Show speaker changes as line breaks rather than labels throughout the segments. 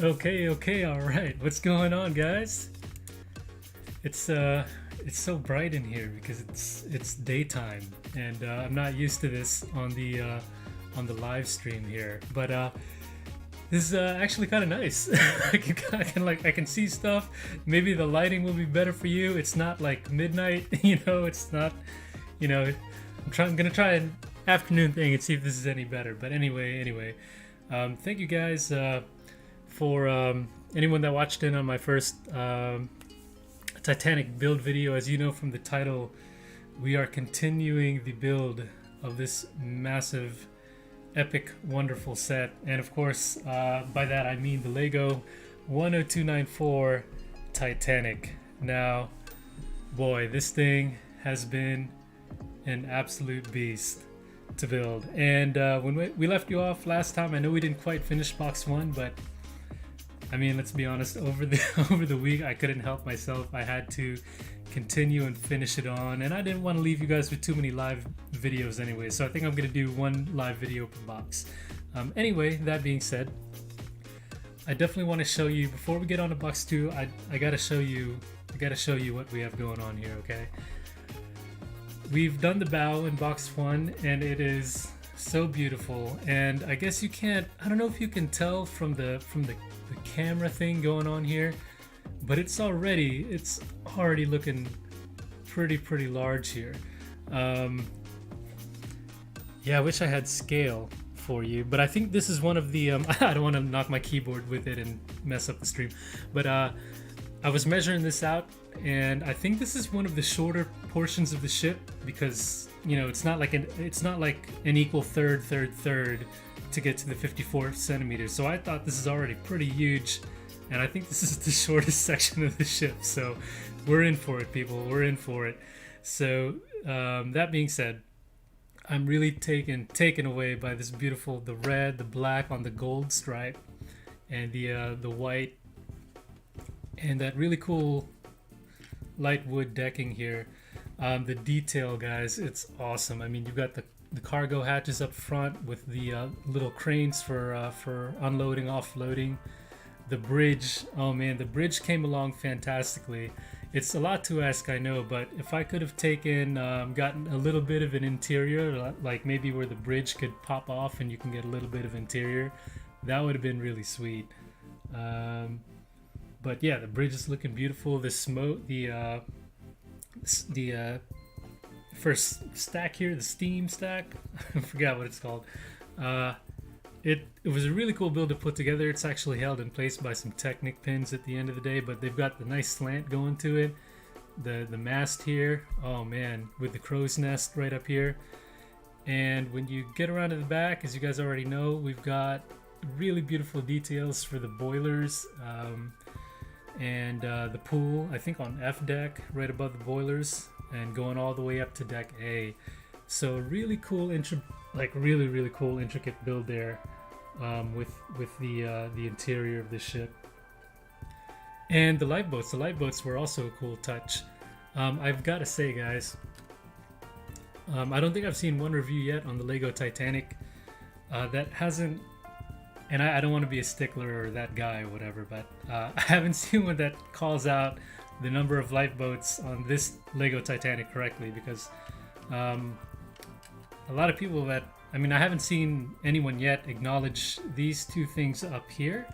Okay, all right. What's going on, guys? It's so bright in here because it's daytime, and I'm not used to this on the live stream here. But this is actually kind of nice. I can see stuff. Maybe the lighting will be better for you. It's not like midnight, It's not, I'm gonna try an afternoon thing and see if this is any better. But anyway, thank you guys. For anyone that watched in on my first Titanic build video. As you know from the title, we are continuing the build of this massive, epic, wonderful set. And of course, by that I mean the Lego 10294 Titanic. Now, boy, this thing has been an absolute beast to build. And when we left you off last time, I know we didn't quite finish box one, but I mean, let's be honest, over the week I couldn't help myself. I had to continue and finish it on, and I didn't want to leave you guys with too many live videos anyway, so I think I'm gonna do one live video per box. Anyway, that being said, I definitely want to show you, before we get on to box two, I gotta show you what we have going on here. Okay, we've done the bow in box one, and it is so beautiful. And I guess I don't know if you can tell from the camera thing going on here, but it's already looking pretty large here. Yeah, I wish I had scale for you, but I think this is one of the I don't want to knock my keyboard with it and mess up the stream, but I was measuring this out, and I think this is one of the shorter portions of the ship, because it's not like an equal third to get to the 54 centimeters. So I thought this is already pretty huge, and I think this is the shortest section of the ship. So we're in for it, people. We're in for it. So that being said, I'm really taken away by this beautiful, the red, the black on the gold stripe, and the white, and that really cool light wood decking here. The detail, guys, it's awesome. I mean, you've got the cargo hatches up front with the little cranes for unloading, offloading. The bridge, oh man, the bridge came along fantastically. It's a lot to ask, I know, but if I could have gotten a little bit of an interior, like maybe where the bridge could pop off and you can get a little bit of interior, that would have been really sweet. But yeah, the bridge is looking beautiful. The smoke, the first stack here, the steam stack, I forgot what it's called. It was a really cool build to put together. It's actually held in place by some Technic pins at the end of the day, but they've got the nice slant going to it. The mast here, oh man, with the crow's nest right up here. And when you get around to the back, as you guys already know, we've got really beautiful details for the boilers, and the pool, I think on F deck, right above the boilers, and going all the way up to deck A. So really cool, really cool intricate build there, with the interior of the ship. And the lifeboats were also a cool touch. I've got to say, guys, I don't think I've seen one review yet on the Lego Titanic that hasn't, and I don't want to be a stickler or that guy or whatever, but I haven't seen one that calls out the number of lifeboats on this Lego Titanic correctly, because a lot of people I haven't seen anyone yet acknowledge these two things up here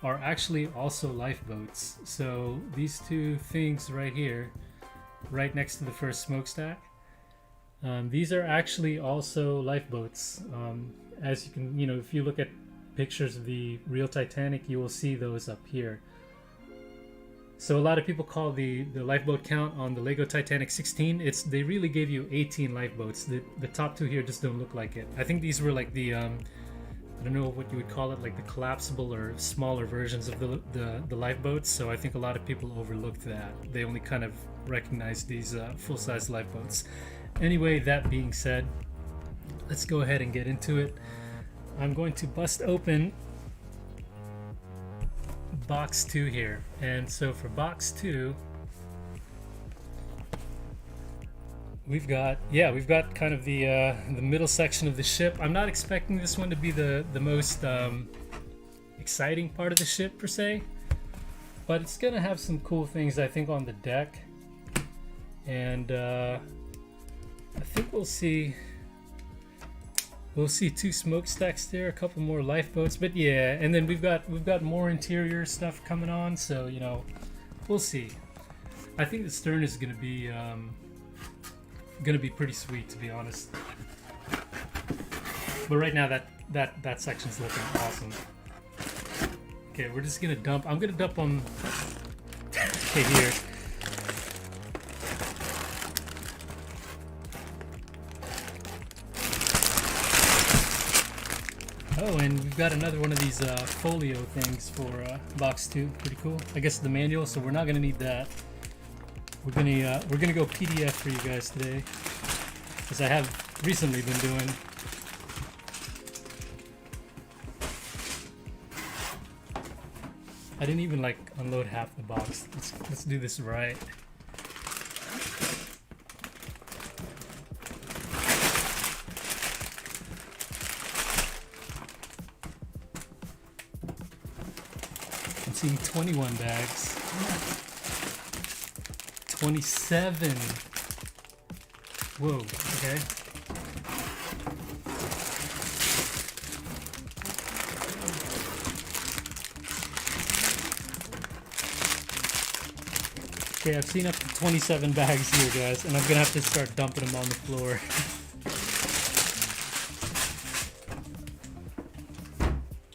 are actually also lifeboats. So these two things right here, right next to the first smokestack, these are actually also lifeboats. As you can, if you look at pictures of the real Titanic, you will see those up here. So a lot of people call the lifeboat count on the Lego Titanic 16. They really gave you 18 lifeboats. The top two here just don't look like it. I think these were like the I don't know what you would call it, like the collapsible or smaller versions of the lifeboats. So I think a lot of people overlooked that. They only kind of recognized these full-size lifeboats. Anyway, that being said, let's go ahead and get into it. I'm going to bust open box 2 here, and so for box 2 we've got kind of the middle section of the ship. I'm not expecting this one to be the most exciting part of the ship per se, but it's gonna have some cool things I think on the deck, and I think we'll see 2 smokestacks there, a couple more lifeboats, but yeah, and then we've got more interior stuff coming on, so you know, we'll see. I think the stern is gonna be pretty sweet, to be honest. But right now that section's looking awesome. Okay, we're just gonna dump. I'm gonna dump on okay here. Oh, and we've got another one of these folio things for box 2. Pretty cool. I guess the manual, so we're not gonna need that. We're gonna go PDF for you guys today, as I have recently been doing. I didn't even like unload half the box. Let's do this right. I'm seeing 21 bags. 27. Whoa, okay. Okay, I've seen up to 27 bags here, guys, and I'm gonna have to start dumping them on the floor.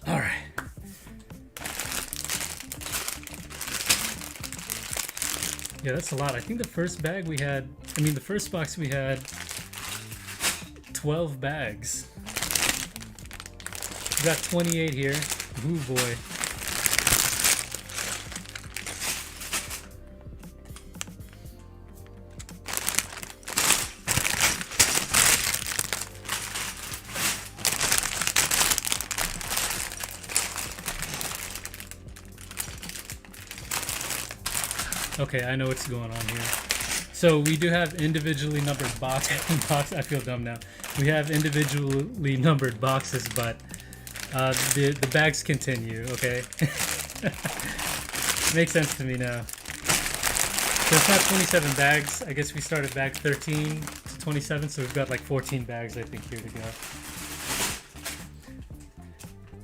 Alright. Yeah, that's a lot. I think the first box we had 12 bags. We got 28 here. Ooh boy. Okay, I know what's going on here. So we do have individually numbered boxes. I feel dumb now. We have individually numbered boxes, but the bags continue. Okay, makes sense to me now. So it's not 27 bags. I guess we started bag 13 to 27, so we've got like 14 bags, I think, here to go.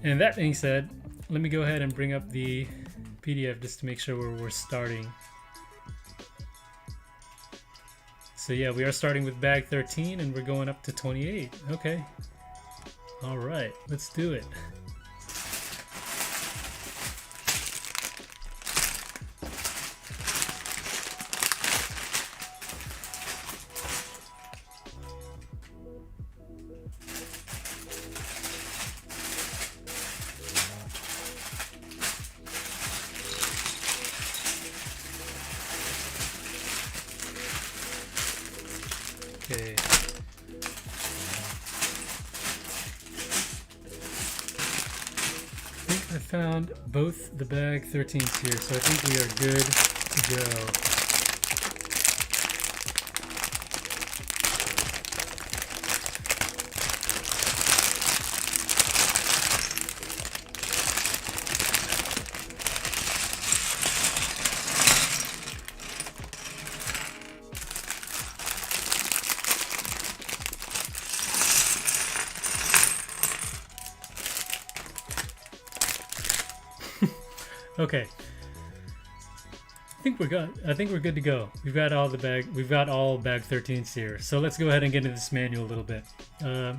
And that being said, let me go ahead and bring up the PDF just to make sure where we're starting. So yeah, we are starting with bag 13 and we're going up to 28. Okay. All right, let's do it. Okay. I think I found both the bag 13s here, so I think we are good to go. Okay. I think we're good. I think we're good to go. We've got all bag 13s here. So let's go ahead and get into this manual a little bit. The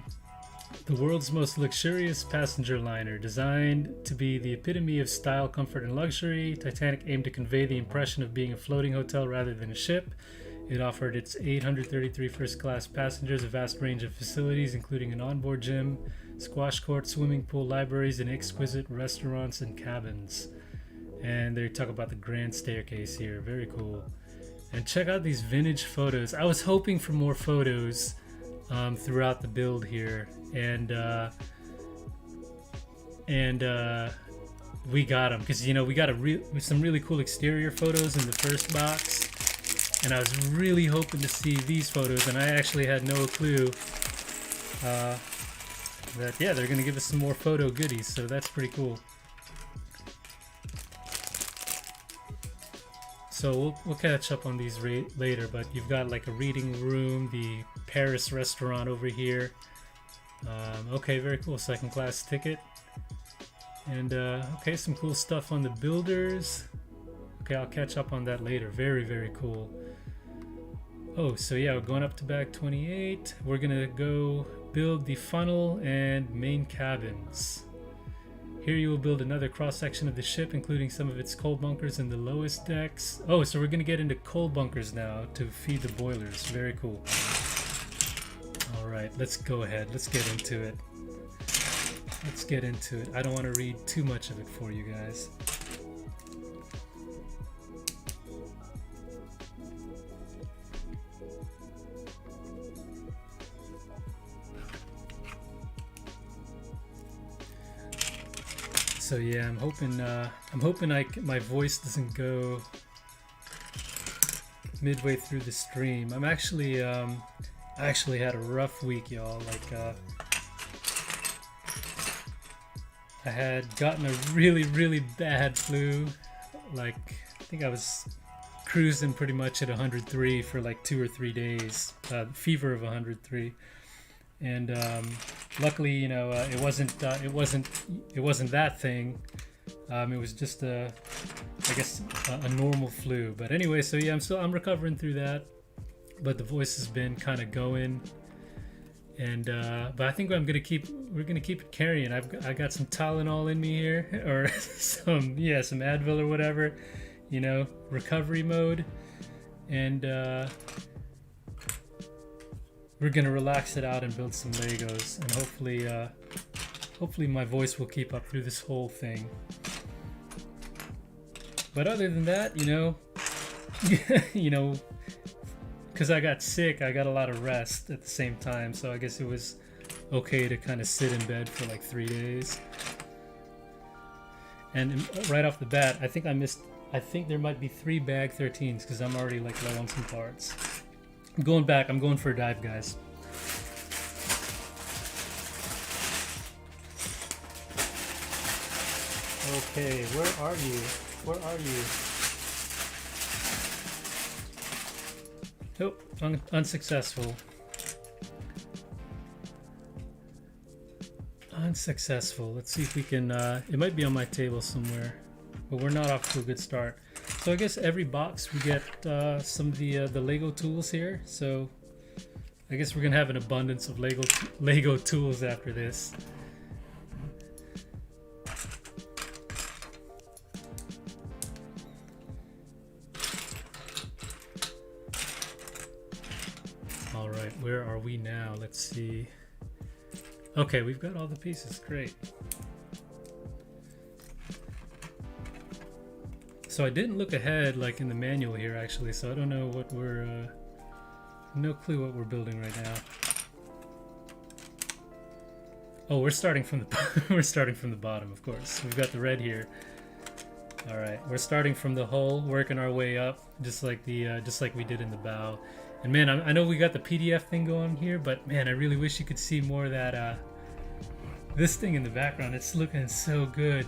world's most luxurious passenger liner, designed to be the epitome of style, comfort, and luxury, Titanic aimed to convey the impression of being a floating hotel rather than a ship. It offered its 833 first-class passengers a vast range of facilities, including an onboard gym, squash court, swimming pool, libraries, and exquisite restaurants and cabins. And they talk about the grand staircase here. Very cool. And check out these vintage photos. I was hoping for more photos throughout the build here, and we got them because, you know, we got some really cool exterior photos in the first box, and I was really hoping to see these photos, and I actually had no clue that, yeah, they're gonna give us some more photo goodies, so that's pretty cool. So we'll catch up on these later, but you've got like a reading room, the Paris restaurant over here. Okay, very cool, second class ticket. And okay, some cool stuff on the builders. Okay, I'll catch up on that later. Very, very cool. Oh, so yeah, we're going up to bag 28. We're gonna go build the funnel and main cabins. Here you will build another cross-section of the ship, including some of its coal bunkers in the lowest decks. Oh, so we're gonna get into coal bunkers now to feed the boilers. Very cool. All right, let's go ahead. Let's get into it. Let's get into it. I don't want to read too much of it for you guys. So yeah, I'm hoping my voice doesn't go midway through the stream. I actually had a rough week, y'all. Like I had gotten a really bad flu. Like I think I was cruising pretty much at 103 for like 2 or 3 days. Fever of 103. And luckily, you know, it wasn't that thing. It was just I guess a normal flu. But anyway, so yeah, I'm recovering through that. But the voice has been kind of going, and but I think we're gonna keep it carrying. I got some Tylenol in me here, or some Advil or whatever, you know, recovery mode, and we're gonna relax it out and build some Legos, and hopefully my voice will keep up through this whole thing. But other than that, you know, you know, because I got sick, I got a lot of rest at the same time, so I guess it was okay to kind of sit in bed for like 3 days. And right off the bat, I think there might be 3 bag 13s because I'm already like low on some parts. I'm going back. I'm going for a dive, guys. Okay, where are you? Where are you? Nope, unsuccessful. Unsuccessful. Let's see if we can. It might be on my table somewhere, but we're not off to a good start. So I guess every box we get some of the Lego tools here. So I guess we're gonna have an abundance of Lego tools after this. All right, where are we now? Let's see. Okay, we've got all the pieces. Great. So I didn't look ahead like in the manual here actually, so I don't know what we're no clue what we're building right now. Oh, we're starting from the we're starting from the bottom, of course. We've got the red here. All right, we're starting from the hull, working our way up, just like we did in the bow. And man, I know we got the PDF thing going here, but man, I really wish you could see more of that this thing in the background. It's looking so good.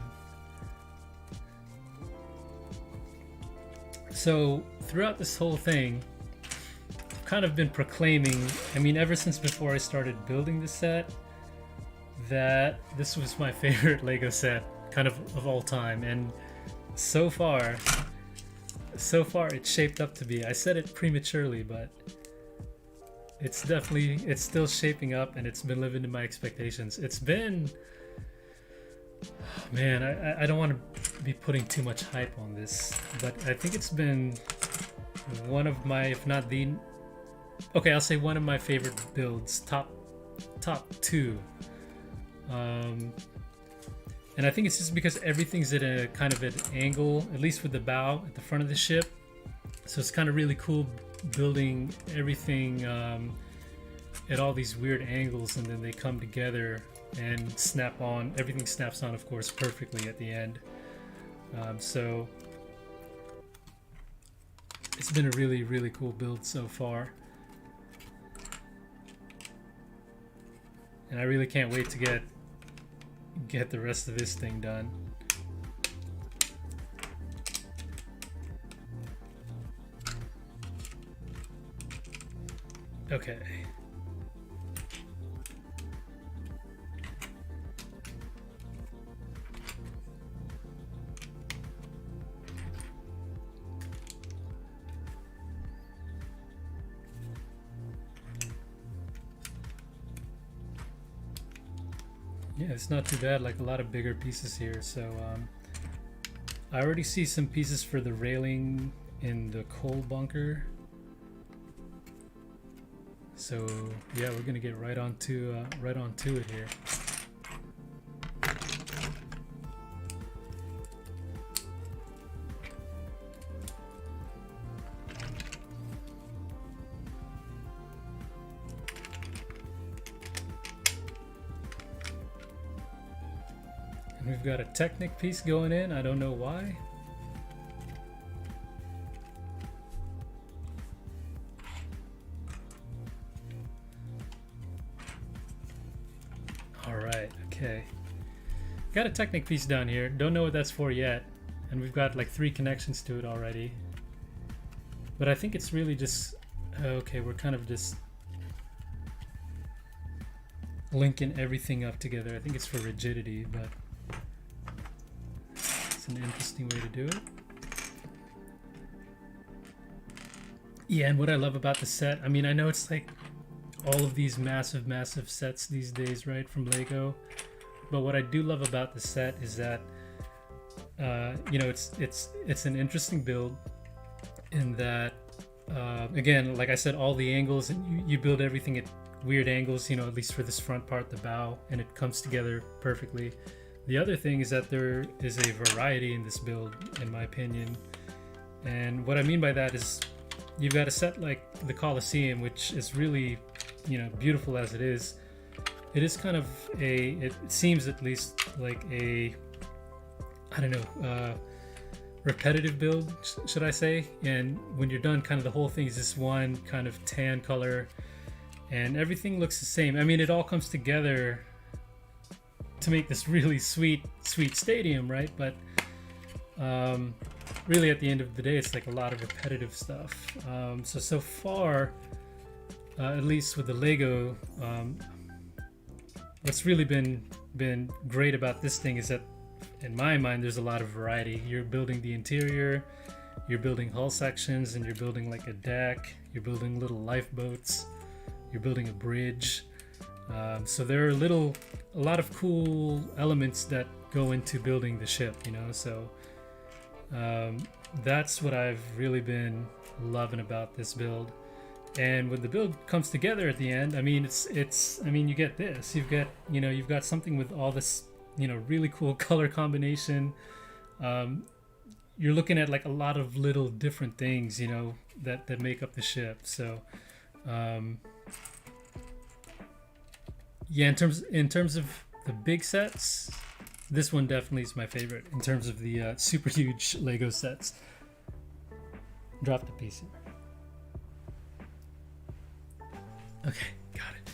So throughout this whole thing, I've kind of been proclaiming, I mean, ever since before I started building the set, that this was my favorite Lego set kind of all time. And so far it's shaped up to be. I said it prematurely, but it's still shaping up, and it's been living to my expectations. It's been, man, I don't want to be putting too much hype on this, but I think it's been one of my, if not the, okay, I'll say one of my favorite builds, top 2. And I think it's just because everything's at a kind of an angle, at least with the bow at the front of the ship. So it's kind of really cool building everything at all these weird angles, and then they come together and snap on. Everything snaps on, of course, perfectly at the end. So it's been a really, really cool build so far. And I really can't wait to get the rest of this thing done. Okay. Yeah, it's not too bad, like a lot of bigger pieces here. So I already see some pieces for the railing in the coal bunker. So yeah, we're gonna get right onto it here. And we've got a Technic piece going in. I don't know why. All right, okay. Got a Technic piece down here. Don't know what that's for yet. And we've got like 3 connections to it already. But I think it's really just, okay, we're kind of just linking everything up together. I think it's for rigidity, but it's an interesting way to do it. Yeah, and what I love about the set, I mean, I know it's like all of these massive sets these days, right, from Lego, but what I do love about the set is that you know, it's an interesting build in that again, like I said, all the angles, and you build everything at weird angles, you know, at least for this front part, the bow, and it comes together perfectly. The other thing is that there is a variety in this build, in my opinion, and what I mean by that is you've got a set like the Colosseum, which is really, you know, beautiful as it is. It is kind of it seems at least like a, I don't know, repetitive build, should I say. And when you're done, kind of the whole thing is this one kind of tan color and everything looks the same. I mean, it all comes together to make this really sweet stadium, right? But really at the end of the day, it's like a lot of repetitive stuff. So far, at least with the Lego, what's really been great about this thing is that, in my mind, there's a lot of variety. You're building the interior, you're building hull sections, and you're building like a deck, you're building little lifeboats, you're building a bridge. So there are a lot of cool elements that go into building the ship, you know. So that's what I've really been loving about this build. And when the build comes together at the end, I mean, I mean, you get this. You've got something with all this, you know, really cool color combination. You're looking at like a lot of little different things, you know, that make up the ship. So yeah, in terms of the big sets, this one definitely is my favorite in terms of the super huge Lego sets. Drop the piece here. Okay, got it.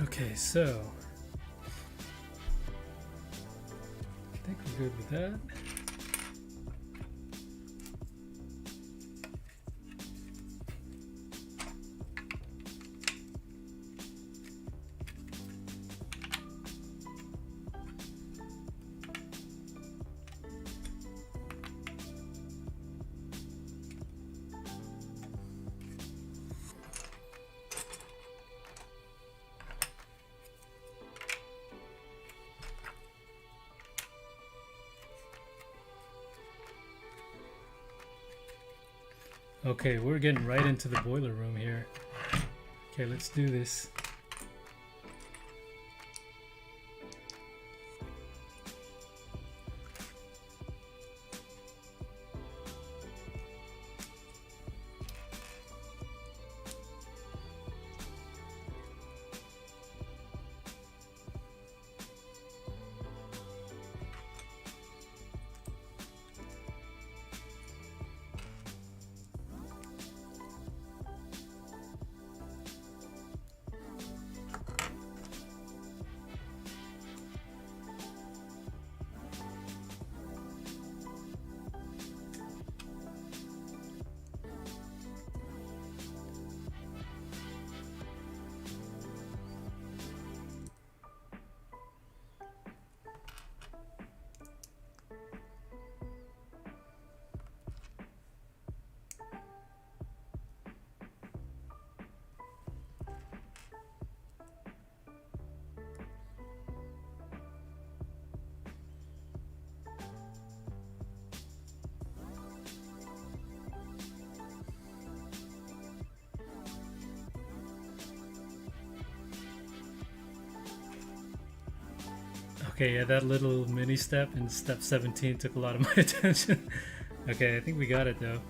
Okay, so I think we're good with that. Okay, we're getting right into the boiler room here. Okay, let's do this. Okay, yeah, that little mini step in step 17 took a lot of my attention. Okay, I think we got it though.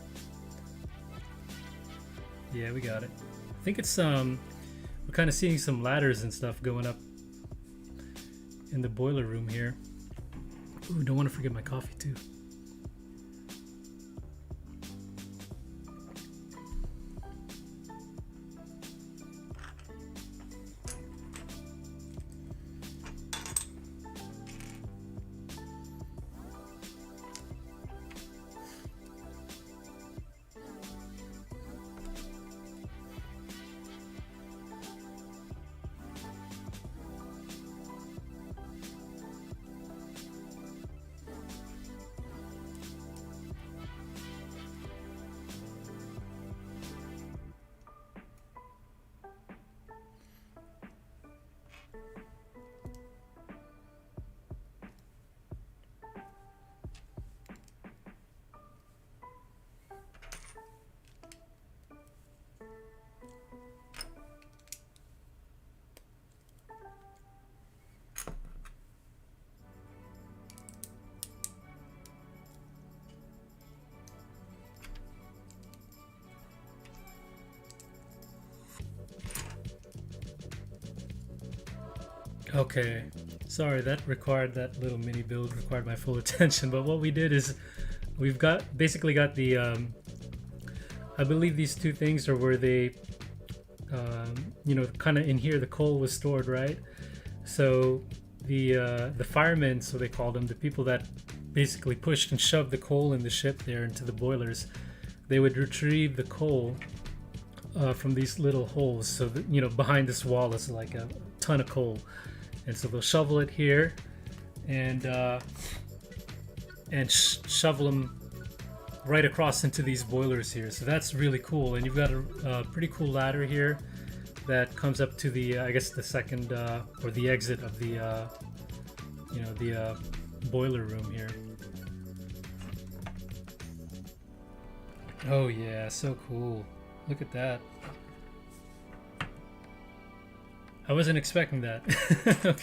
Yeah, we got it. I think it's we're kind of seeing some ladders and stuff going up in the boiler room here. Ooh, don't want to forget my coffee too. Okay, sorry, that little mini build required my full attention, but what we did is we've basically got the I believe these two things are where they you know, kind of in here the coal was stored, right? So the firemen, so they called them, the people that basically pushed and shoved the coal in the ship there into the boilers, they would retrieve the coal from these little holes. So that, you know, behind this wall is like a ton of coal, and so they'll shovel it here and shovel them right across into these boilers here. So that's really cool. And you've got a pretty cool ladder here that comes up to the I guess the second or the exit of the you know, the boiler room here. Oh yeah, so cool. Look at that. I wasn't expecting that. Okay.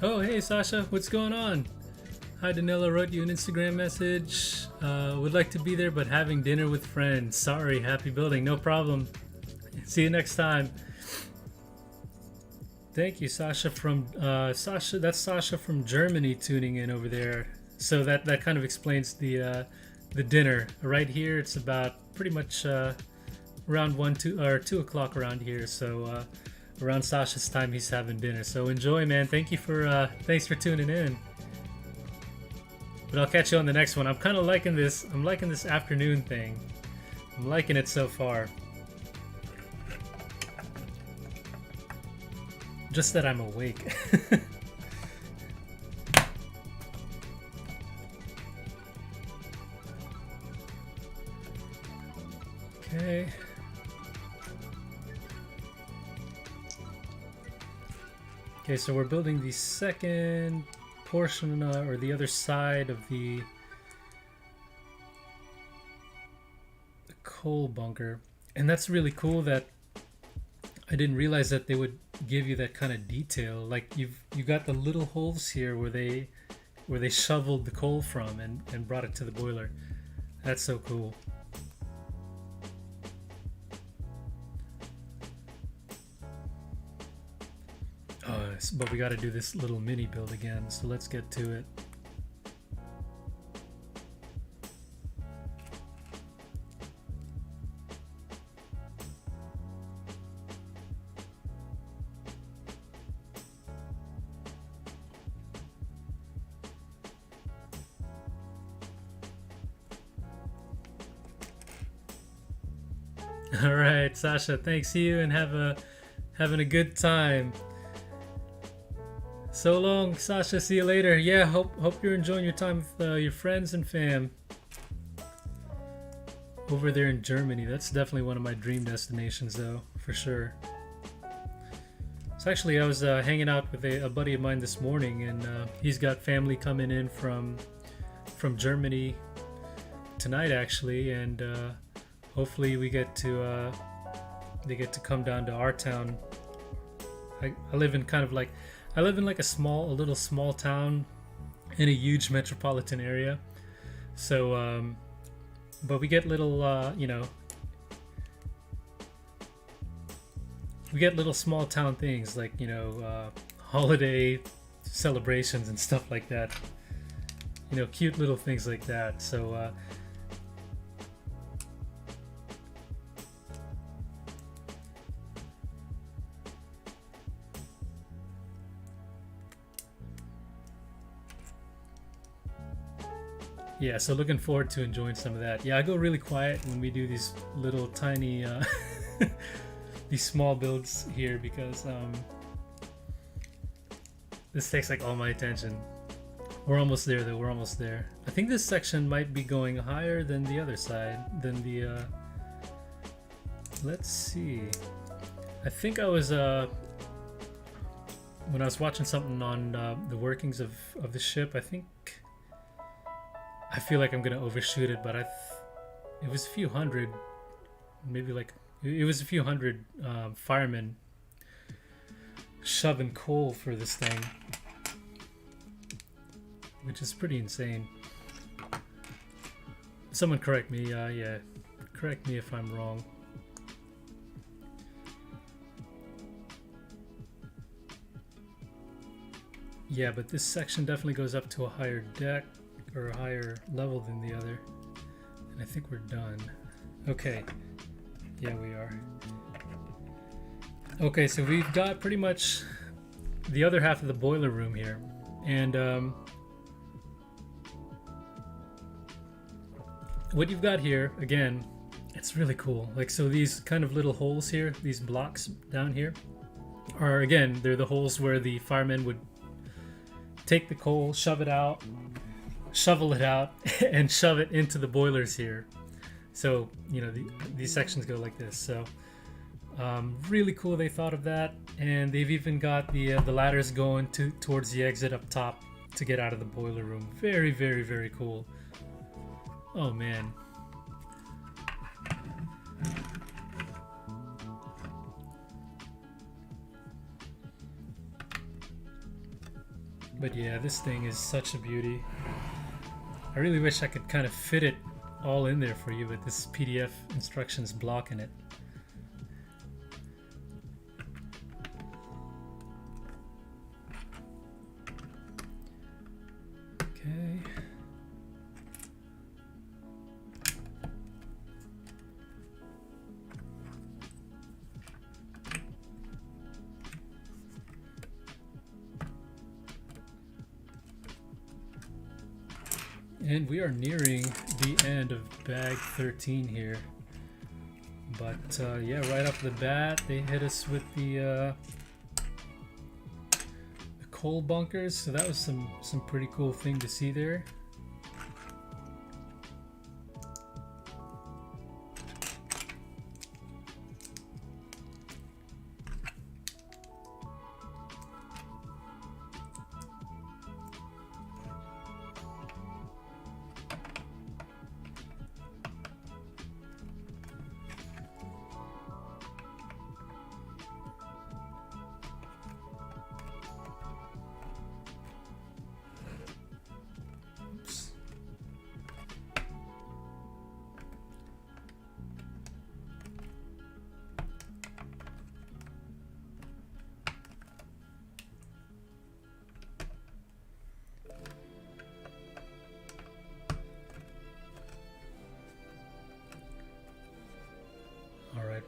Oh, hey Sasha, what's going on? Hi, Danilo wrote you an Instagram message. Would like to be there, but having dinner with friends. Sorry, happy building, no problem. See you next time. Thank you, Sasha from Sasha. That's Sasha from Germany tuning in over there. So that kind of explains the dinner right here. It's about pretty much around 2 o'clock around here. So. Around Sasha's time, he's having dinner. So enjoy, man. Thank you for thanks for tuning in. But I'll catch you on the next one. I'm kind of liking this. I'm liking this afternoon thing. I'm liking it so far. Just that I'm awake. Okay. Okay, so we're building the second portion, or the other side of the coal bunker. And that's really cool that I didn't realize that they would give you that kind of detail. Like you got the little holes here where they shoveled the coal from and brought it to the boiler. That's so cool. But we got to do this little mini build again, so let's get to it. All right, Sasha. Thanks. See you and having a good time. So long, Sasha. See you later. Yeah, hope you're enjoying your time with your friends and fam over there in Germany. That's definitely one of my dream destinations, though, for sure. So actually, I was hanging out with a buddy of mine this morning, and he's got family coming in from Germany tonight, actually, and hopefully we get to they get to come down to our town. I live in kind of like I live in like a little small town in a huge metropolitan area. So, but we get little, we get little small town things like holiday celebrations and stuff like that. Cute little things like that. So. Yeah, so looking forward to enjoying some of that. Yeah, I go really quiet when we do these little tiny, these small builds here because this takes like all my attention. We're almost there though, we're almost there. I think this section might be going higher than the other side, than the, let's see. I think I was, when I was watching something on the workings of the ship, I feel like I'm gonna overshoot it, but it was a few hundred, maybe like it was a few hundred firemen shoving coal for this thing, which is pretty insane. Someone correct me, yeah, correct me if I'm wrong. Yeah, but this section definitely goes up to a higher deck or a higher level than the other, and I think we're done. Okay, yeah, we are. Okay, so we've got pretty much the other half of the boiler room here, and what you've got here, again, it's really cool. Like, so these kind of little holes here, these blocks down here, are, again, they're the holes where the firemen would take the coal, shove it out, shovel it out, and shove it into the boilers here. So these sections go like this. So really cool they thought of that, and they've even got the ladders going towards the exit up top to get out of the boiler room. Very, very, very cool. Oh man. But yeah, this thing is such a beauty. I really wish I could kind of fit it all in there for you, but this PDF instructions blocking it. Okay. And we are nearing the end of bag 13 here. But yeah, right off the bat, they hit us with the coal bunkers. So that was some pretty cool thing to see there.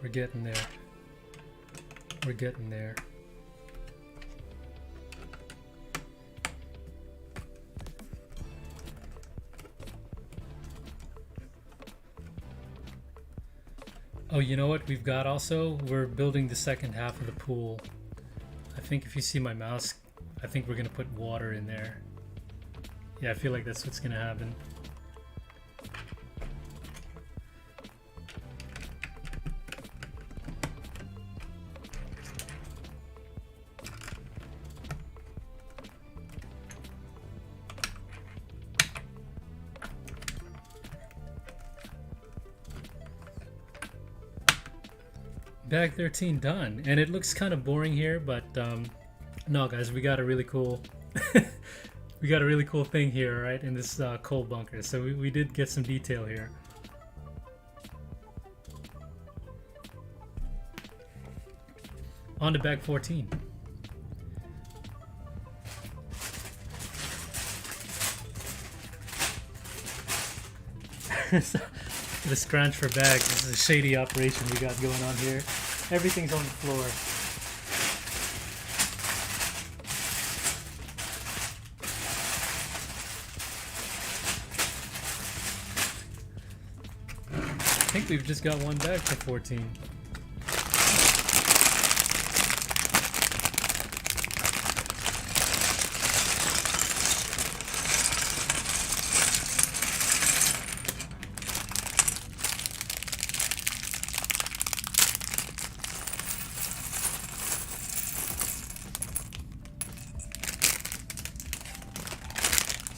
We're getting there. We're getting there. Oh, you know what we've got also? We're building the second half of the pool. I think if you see my mouse, I think we're gonna put water in there. Yeah, I feel like that's what's gonna happen. Bag 13 done, and it looks kind of boring here, but no, guys, we got a really cool, we got a really cool thing here, right, in this coal bunker. So we did get some detail here. On to bag 14. The scratch for bags. This is a shady operation we got going on here. Everything's on the floor. I think we've just got one bag for 14.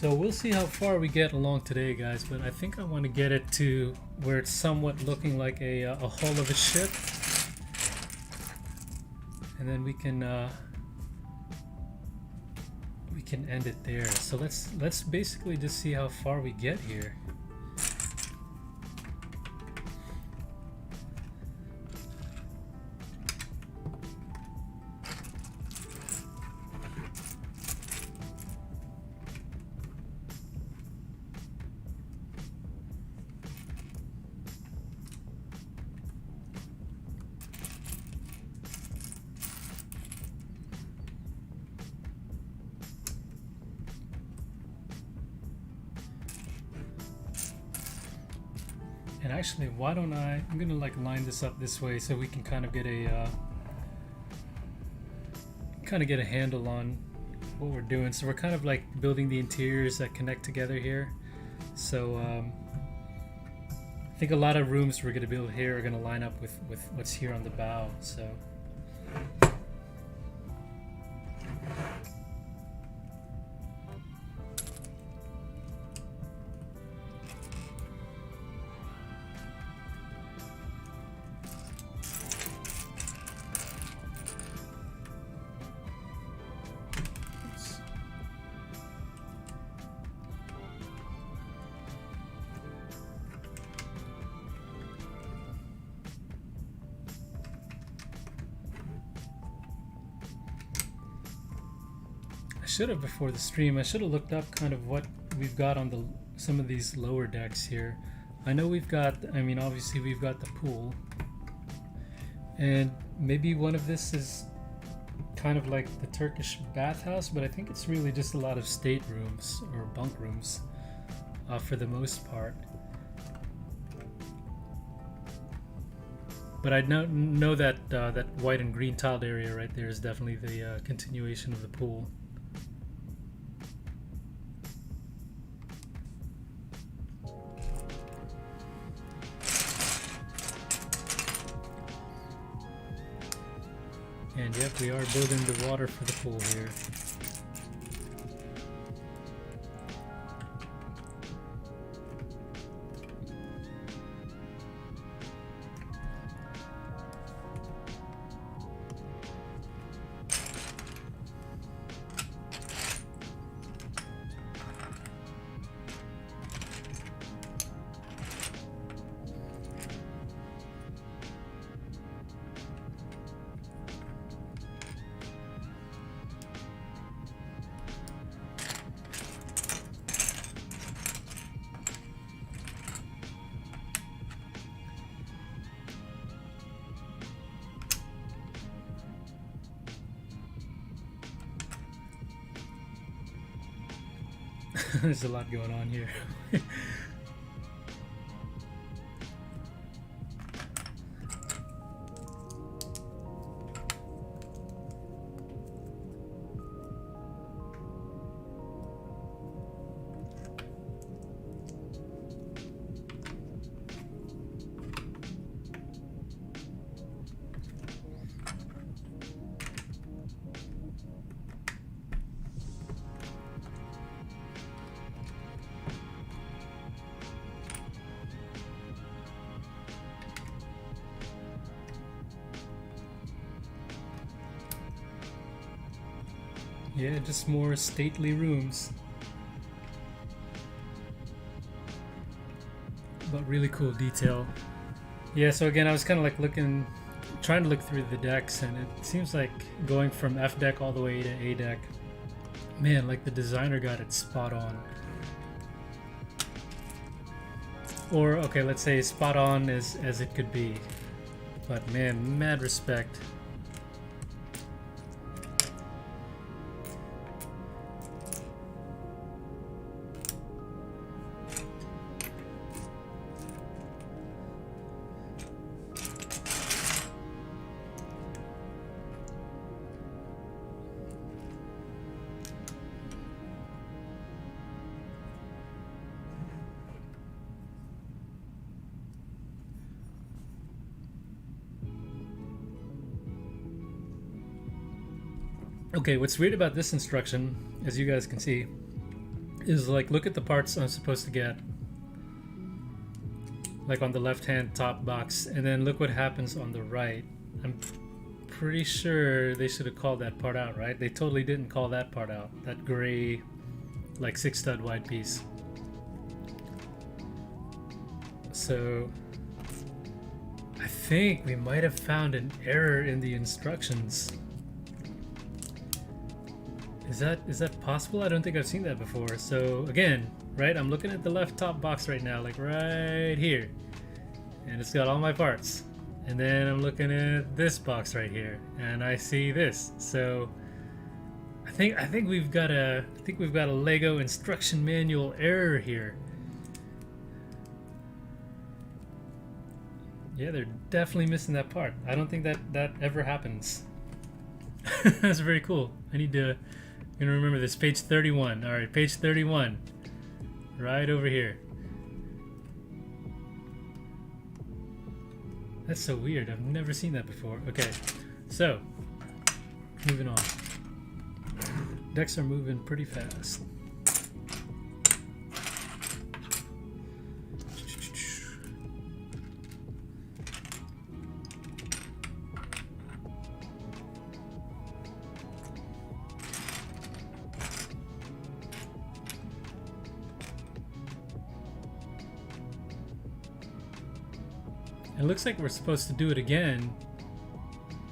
So we'll see how far we get along today, guys, but I think I want to get it to where it's somewhat looking like a hull of a ship, and then we can end it there. So let's basically just see how far we get here. And actually, why don't I'm gonna like line this up this way so we can kind of get a handle on what we're doing. So we're kind of like building the interiors that connect together here. So I think a lot of rooms we're gonna build here are gonna line up with what's here on the bow. So. I should have, before the stream, I should have looked up kind of what we've got on some of these lower decks here. I know we've got, I mean, obviously we've got the pool, and maybe one of this is kind of like the Turkish bathhouse, but I think it's really just a lot of staterooms or bunk rooms for the most part. But I know that that white and green tiled area right there is definitely the continuation of the pool. And yep, we are building the water for the pool here. There's a lot going on here. Yeah, just more stately rooms. But really cool detail. Yeah, so again, I was kind of like trying to look through the decks, and it seems like going from F deck all the way to A deck, man, like the designer got it spot on. Or, okay, let's say spot on as it could be. But man, mad respect. Okay, what's weird about this instruction, as you guys can see, is like, look at the parts I'm supposed to get, like on the left hand top box, and then look what happens on the right. I'm pretty sure they should have called that part out, right? They totally didn't call that part out, that gray like 6 stud wide piece. So I think we might have found an error in the instructions. Is that possible? I don't think I've seen that before. So again, right, I'm looking at the left top box right now, like right here, and it's got all my parts. And then I'm looking at this box right here, and I see this. So I think we've got a Lego instruction manual error here. Yeah, they're definitely missing that part. I don't think that ever happens. That's very cool. I'm gonna remember this. Page 31. All right, page 31, right over here. That's so weird. I've never seen that before. Okay, so moving on. Decks are moving pretty fast. It looks like we're supposed to do it again,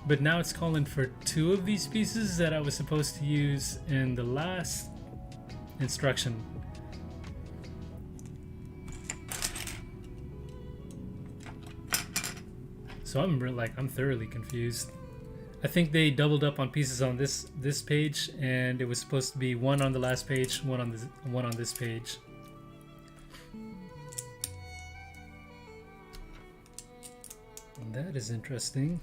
but now it's calling for 2 of these pieces that I was supposed to use in the last instruction. So I'm thoroughly confused. I think they doubled up on pieces on this page, and it was supposed to be 1 on the last page, 1 on this page. That is interesting.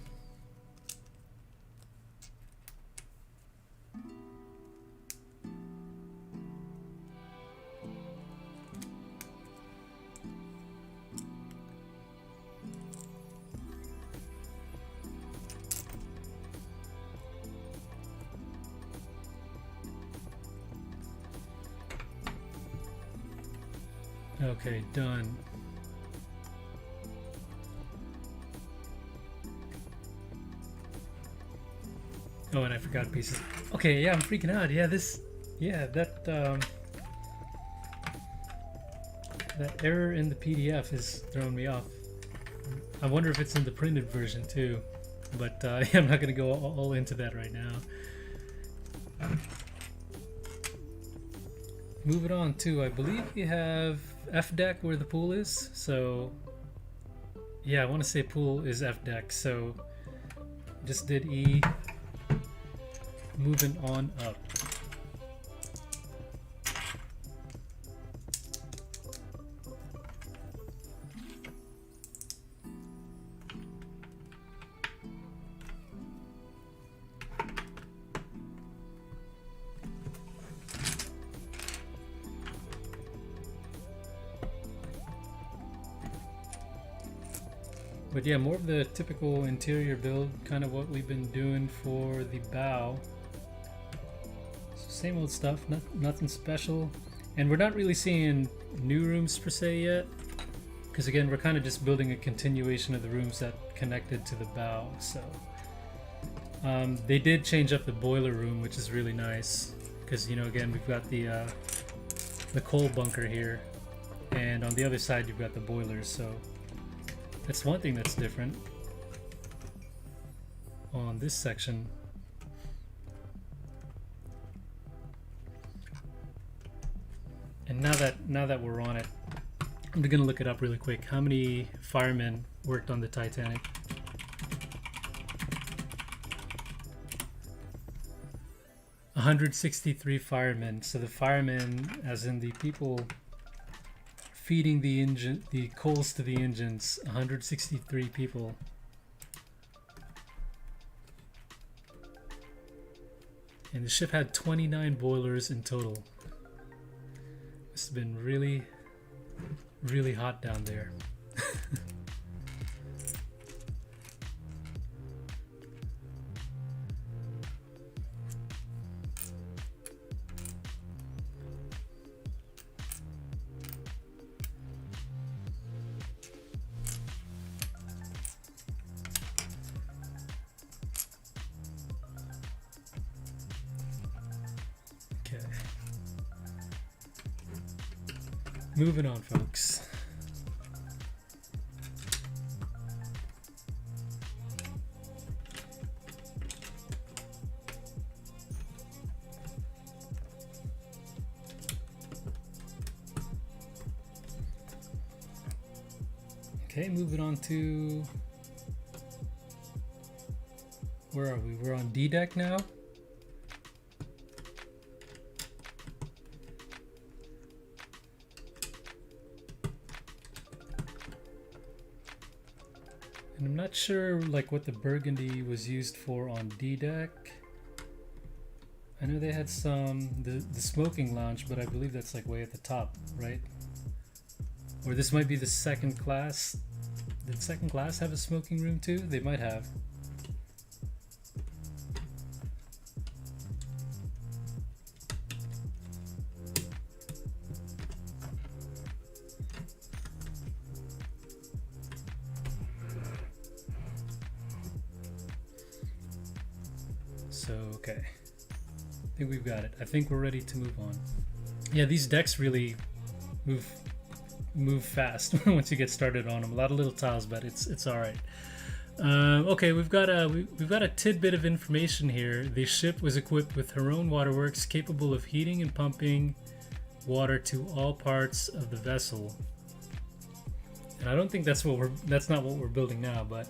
Okay, done. Oh, and I forgot pieces. Okay, yeah, I'm freaking out. Yeah, that error in the PDF is throwing me off. I wonder if it's in the printed version too, but I'm not gonna go all into that right now. Moving on to, I believe we have F deck where the pool is. So yeah, I want to say pool is F deck. So just did E. Moving on up. But yeah, more of the typical interior build, kind of what we've been doing for the bow. Same old stuff, nothing special. And we're not really seeing new rooms per se yet, because again, we're kind of just building a continuation of the rooms that connected to the bow. So They did change up the boiler room, which is really nice because, you know, again, we've got the coal bunker here, and on the other side you've got the boilers, so that's one thing that's different on this section. And now that we're on it, I'm gonna look it up really quick. How many firemen worked on the Titanic? $163 firemen. So the firemen, as in the people feeding the engine, the coals to the engines, 163 people. And the ship had 29 boilers in total. It's been really, really hot down there. Okay. Moving on, folks. Okay, moving on to, where are we? We're on D deck now. And I'm not sure like what the burgundy was used for on D deck. I know they had some, the smoking lounge, but I believe that's like way at the top, right? Or this might be the second class. Did second class have a smoking room too? They might have. So, okay. I think we've got it. I think we're ready to move on. Yeah, these decks really move fast once you get started on them. A lot of little tiles, but it's all right. Okay, we've got a tidbit of information here. The ship was equipped with her own waterworks, capable of heating and pumping water to all parts of the vessel. And I don't think that's not what we're building now, but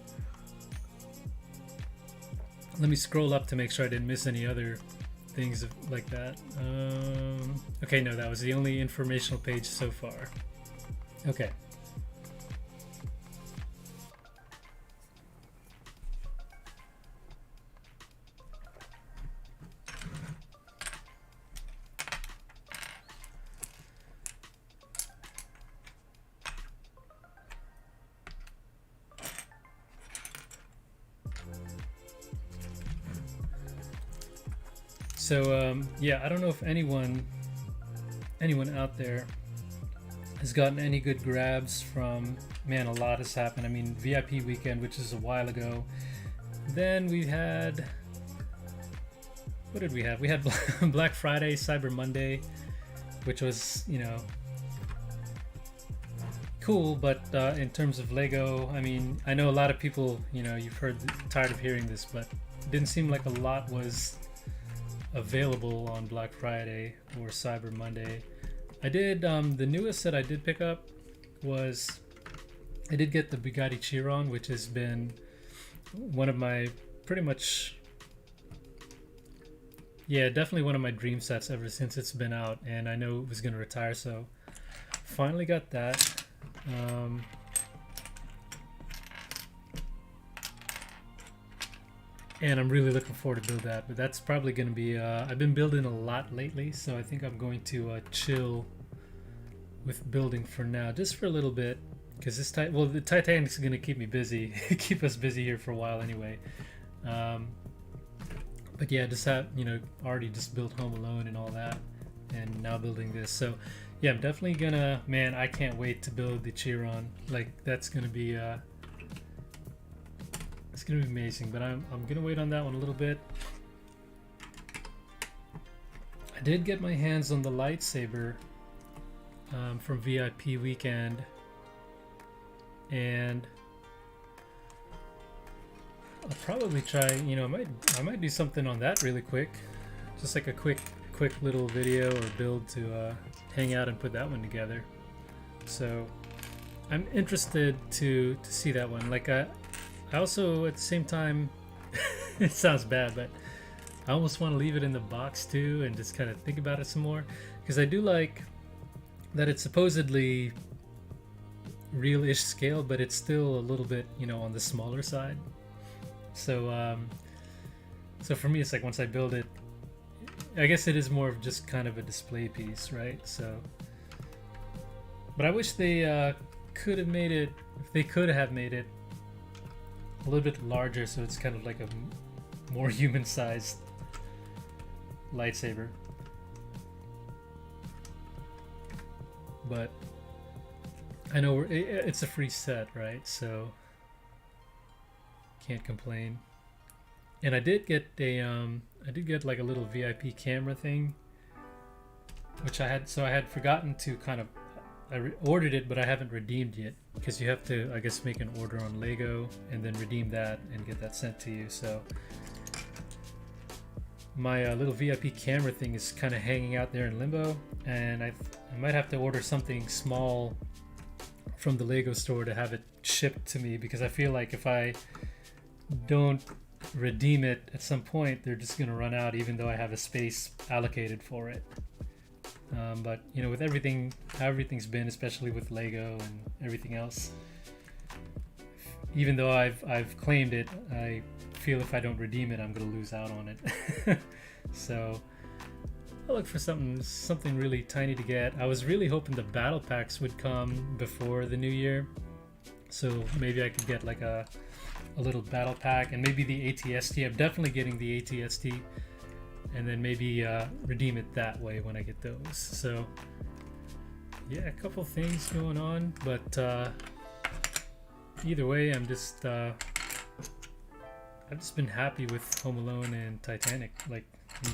let me scroll up to make sure I didn't miss any other things like that. Okay, no, that was the only informational page so far. Okay. So yeah, I don't know if anyone out there has gotten any good grabs from, man, a lot has happened. I mean, VIP weekend, which is a while ago. Then we had, what did we have? We had Black Friday, Cyber Monday, which was, you know, cool, but in terms of Lego, I mean, I know a lot of people, you know, you've tired of hearing this, but it didn't seem like a lot was available on Black Friday or Cyber Monday. I did, the newest that I did pick up was, I did get the Bugatti Chiron, which has been one of my, pretty much, yeah, definitely one of my dream sets ever since it's been out, and I know it was going to retire, so finally got that. And I'm really looking forward to build that, but that's probably going to be, I've been building a lot lately, so I think I'm going to chill with building for now, just for a little bit, because the Titanic's going to keep me busy, keep us busy here for a while anyway. But yeah, just have, you know, already just built Home Alone and all that, and now building this, so yeah, I'm definitely gonna, man, I can't wait to build the Chiron. Like, that's gonna be It's gonna be amazing, but I'm gonna wait on that one a little bit. I did get my hands on the lightsaber from VIP weekend, and I'll probably try. You know, I might do something on that really quick, just like a quick little video or build to hang out and put that one together. So I'm interested to see that one. Like I also at the same time, it sounds bad, but I almost want to leave it in the box too and just kind of think about it some more, because I do like that it's supposedly real-ish scale, but it's still a little bit, you know, on the smaller side. So so for me, it's like once I build it, I guess it is more of just kind of a display piece, right? So, but I wish they could have made it, if they could have made it a little bit larger, so it's kind of like a more human-sized lightsaber. But I know it's a free set, right? So can't complain. And I did get a like a little VIP camera thing, which I had forgotten to kind of, ordered it, but I haven't redeemed yet, because you have to, I guess, make an order on Lego and then redeem that and get that sent to you. So my little VIP camera thing is kind of hanging out there in limbo, and I might have to order something small from the Lego store to have it shipped to me, because I feel like if I don't redeem it at some point, they're just gonna run out, even though I have a space allocated for it. But you know, with everything, how everything's been, especially with Lego and everything else, even though I've claimed it, I feel if I don't redeem it, I'm gonna lose out on it. So I'll look for something really tiny to get. I was really hoping the battle packs would come before the new year, so maybe I could get like a little battle pack, and maybe the ATST. I'm definitely getting the ATST, and then maybe redeem it that way when I get those. So yeah, a couple things going on, but either way, I've just been happy with Home Alone and Titanic. Like I'm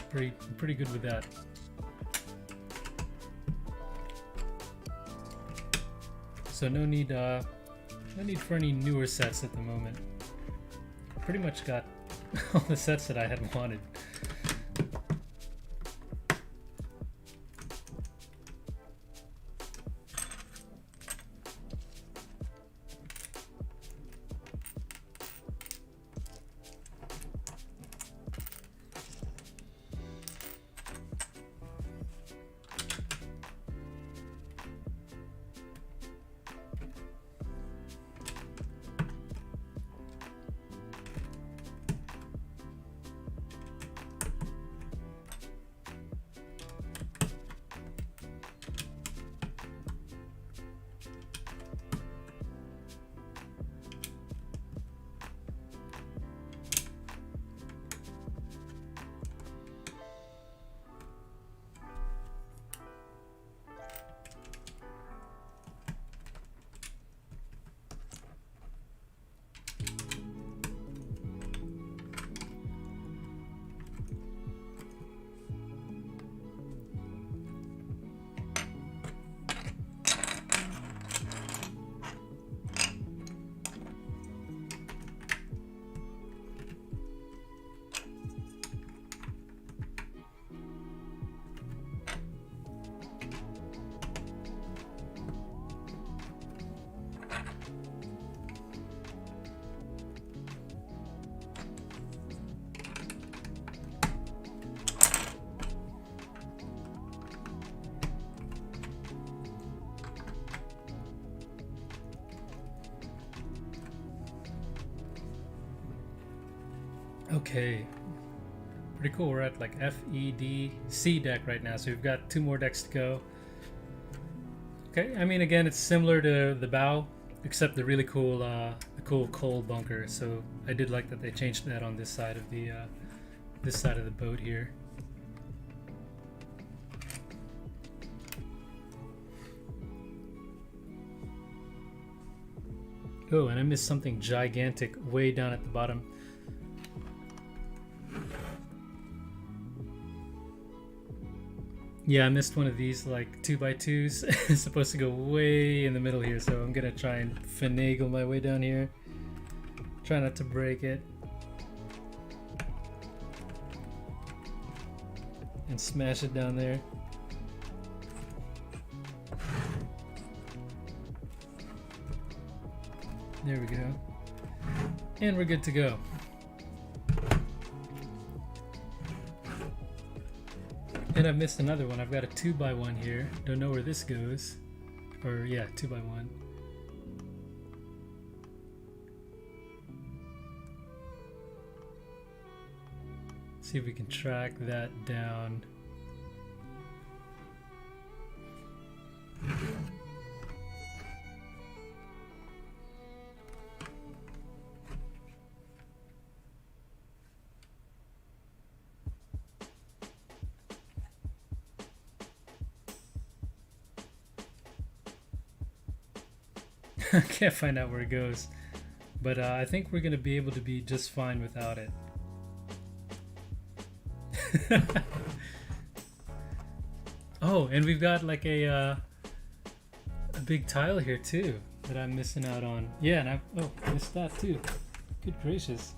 pretty good with that. So no need for any newer sets at the moment. Pretty much got all the sets that I had wanted. Okay, pretty cool. We're at like F, E, D, C deck right now, so we've got 2 more decks to go. Okay, I mean, again, it's similar to the bow, except the really cool, coal bunker. So I did like that they changed that on this side of the boat here. Oh, and I missed something gigantic way down at the bottom. Yeah, I missed one of these like 2x2s. It's supposed to go way in the middle here, so I'm gonna try and finagle my way down here. Try not to break it. And smash it down there. There we go. And we're good to go. And I've missed another one. I've got a 2x1 here. Don't know where this goes. Or yeah, 2x1. See if we can track that down. I can't find out where it goes, but I think we're gonna be able to be just fine without it. Oh, and we've got like a big tile here too that I'm missing out on. Yeah, and I missed that too. Good gracious.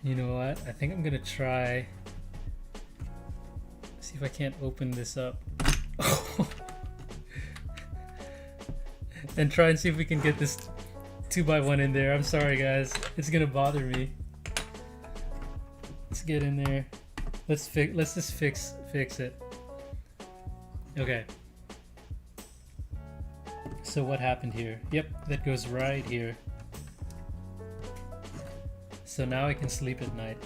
You know what? I think I'm gonna try. See if I can't open this up. And try and see if we can get this 2x1 in there. I'm sorry guys, it's gonna bother me. Let's get in there. Let's just fix it. Okay. So what happened here? Yep, that goes right here. So now I can sleep at night,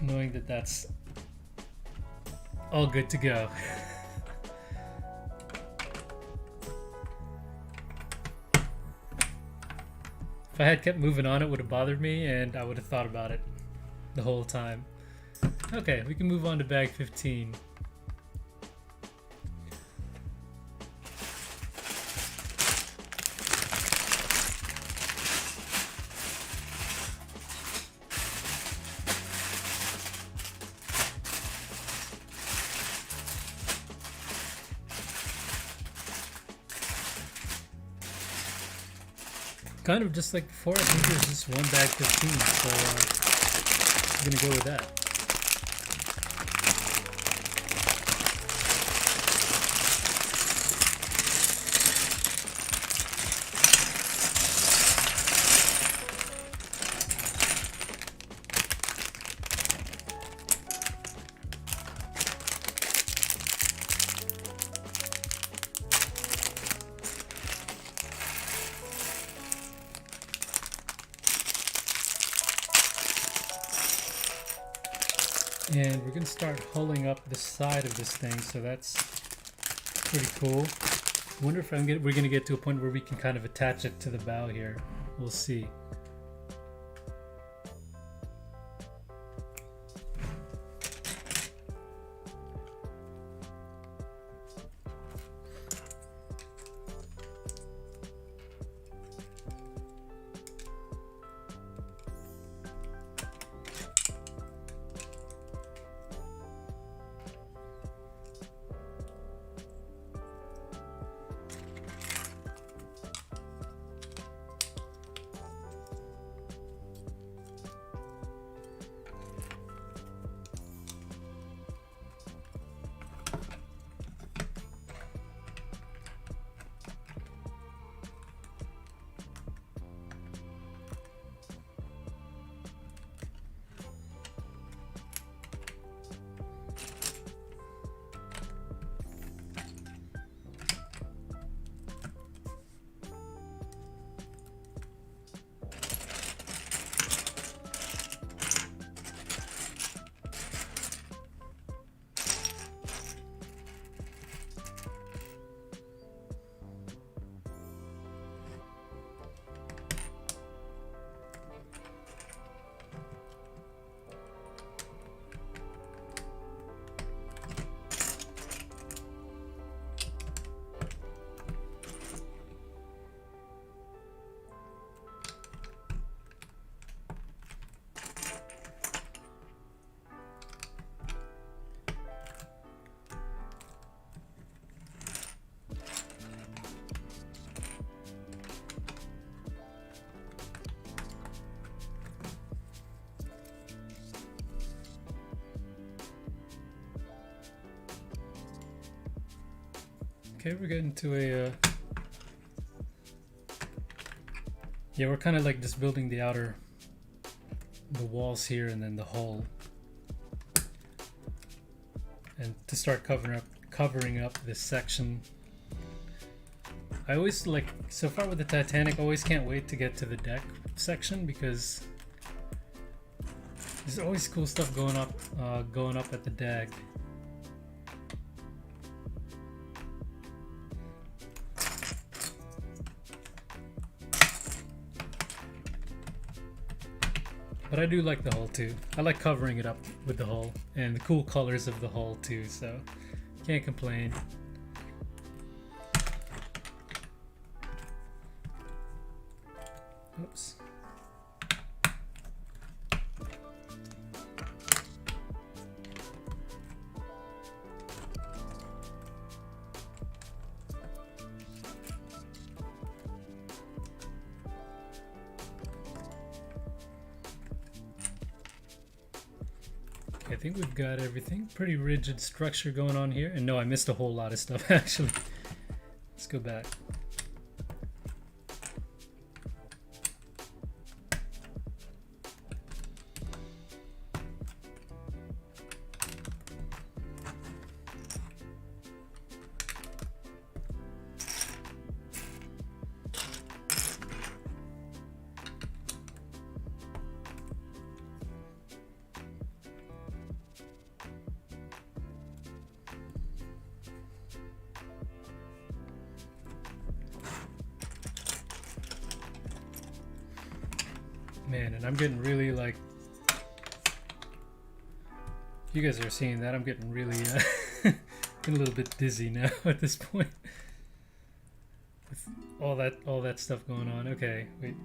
knowing that that's all good to go. If I had kept moving on, it would have bothered me and I would have thought about it the whole time. Okay, we can move on to bag 15. Kind of just like before, I think there's just one bag 15, so I'm gonna go with that. And we're gonna start hulling up the side of this thing, so that's pretty cool. I wonder if we're gonna get to a point where we can kind of attach it to the bow here. We'll see. Okay, we're getting to a yeah, we're kind of like just building the walls here and then the hull, and to start covering up this section. I always like, so far with the Titanic, always can't wait to get to the deck section because there's always cool stuff going up at the deck. But I do like the hull too. I like covering it up with the hull and the cool colors of the hull too, so can't complain. Oops. I think we've got everything. Pretty rigid structure going on here. And no, I missed a whole lot of stuff actually. Let's go back. Man, and I'm getting really like, you guys are seeing that, I'm getting really getting a little bit dizzy now at this point with all that stuff going on. Okay, wait.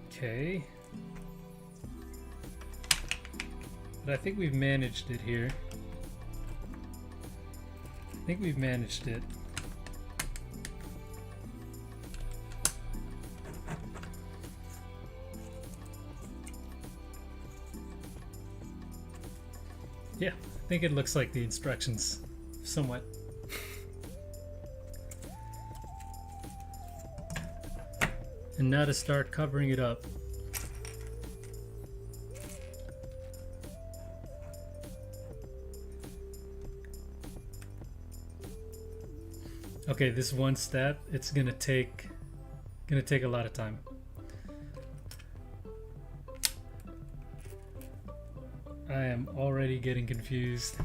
Okay. But I think we've managed it here. I think we've managed it. Yeah, I think it looks like the instructions somewhat. And now to start covering it up. Okay, this one step, it's gonna take a lot of time. I am already getting confused.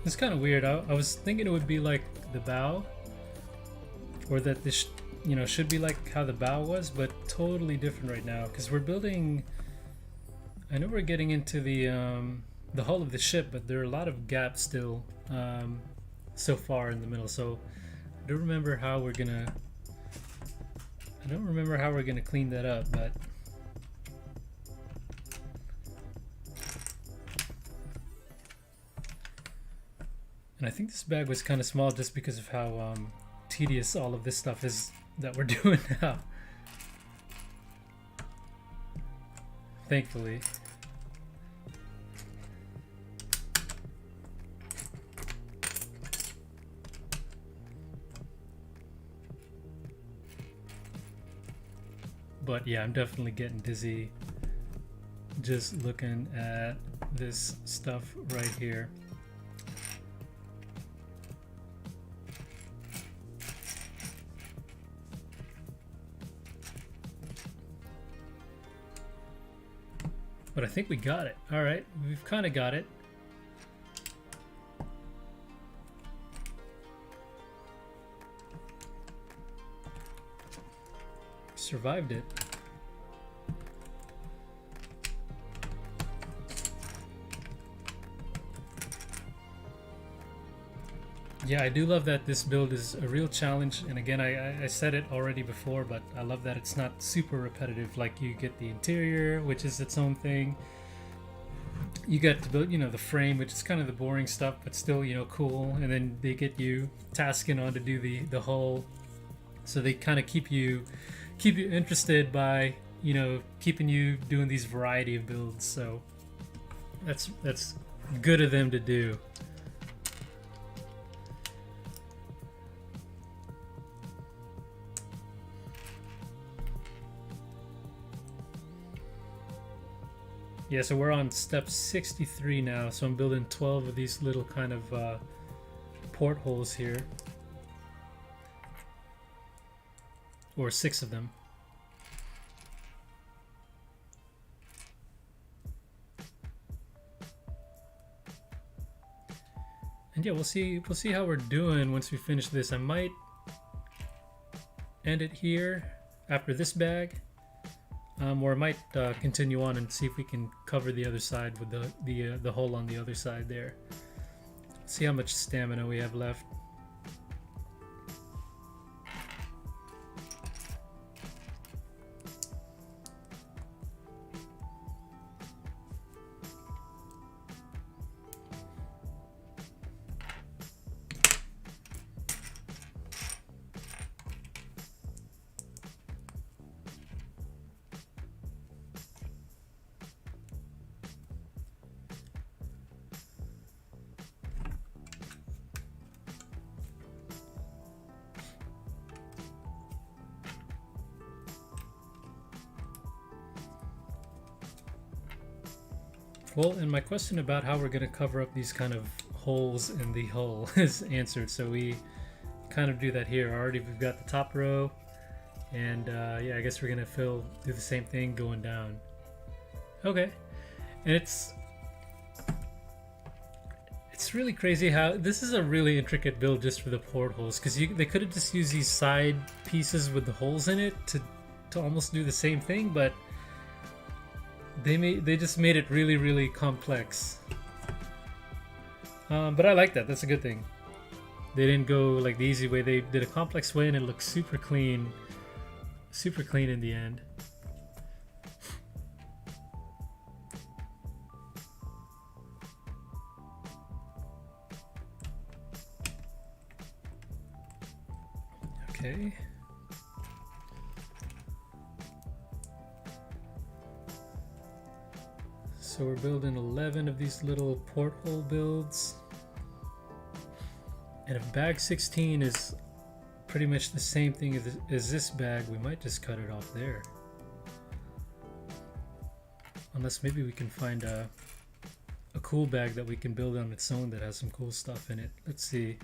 It's kind of weird. I was thinking it would be like the bow, or that this, should be like how the bow was, but totally different right now because we're building. I know we're getting into the hull of the ship, but there are a lot of gaps still so far in the middle. So I don't remember how we're gonna clean that up, but. And I think this bag was kind of small just because of how tedious all of this stuff is that we're doing now. Thankfully. But yeah, I'm definitely getting dizzy just looking at this stuff right here. But I think we got it. All right, we've kind of got it. Survived it. Yeah, I do love that this build is a real challenge, and again, I said it already before, but I love that it's not super repetitive. Like, you get the interior, which is its own thing. You get to build, you know, the frame, which is kind of the boring stuff, but still, you know, cool. And then they get you tasking on to do the hull, so they kind of keep you interested by, you know, keeping you doing these variety of builds. So that's good of them to do. Yeah, so we're on step 63 now, so I'm building 12 of these little kind of portholes here. Or 6 of them. And yeah, we'll see how we're doing once we finish this. I might end it here after this bag. Or I might continue on and see if we can cover the other side with the hole on the other side there. See how much stamina we have left. Well, and my question about how we're going to cover up these kind of holes in the hull is answered. So we kind of do that here. Already we've got the top row, and yeah, I guess we're going to do the same thing going down. Okay, and it's really crazy how this is a really intricate build just for the portholes, because they could have just used these side pieces with the holes in it to almost do the same thing, but they just made it really, really complex. But I like that. That's a good thing. They didn't go like the easy way. They did a complex way, and it looks super clean in the end. Okay. So we're building 11 of these little porthole builds. And if bag 16 is pretty much the same thing as this bag, we might just cut it off there. Unless maybe we can find a cool bag that we can build on its own that has some cool stuff in it. Let's see.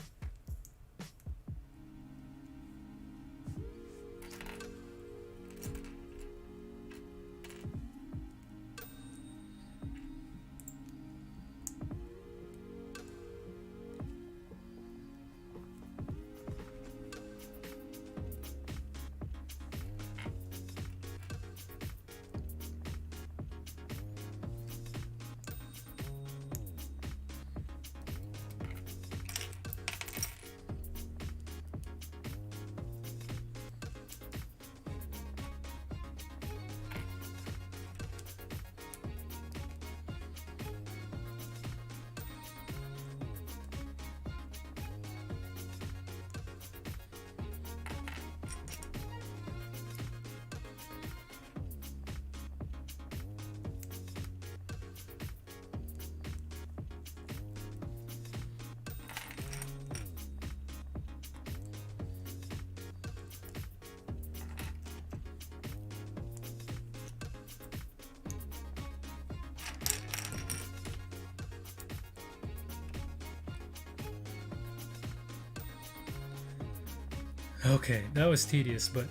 Okay, that was tedious, but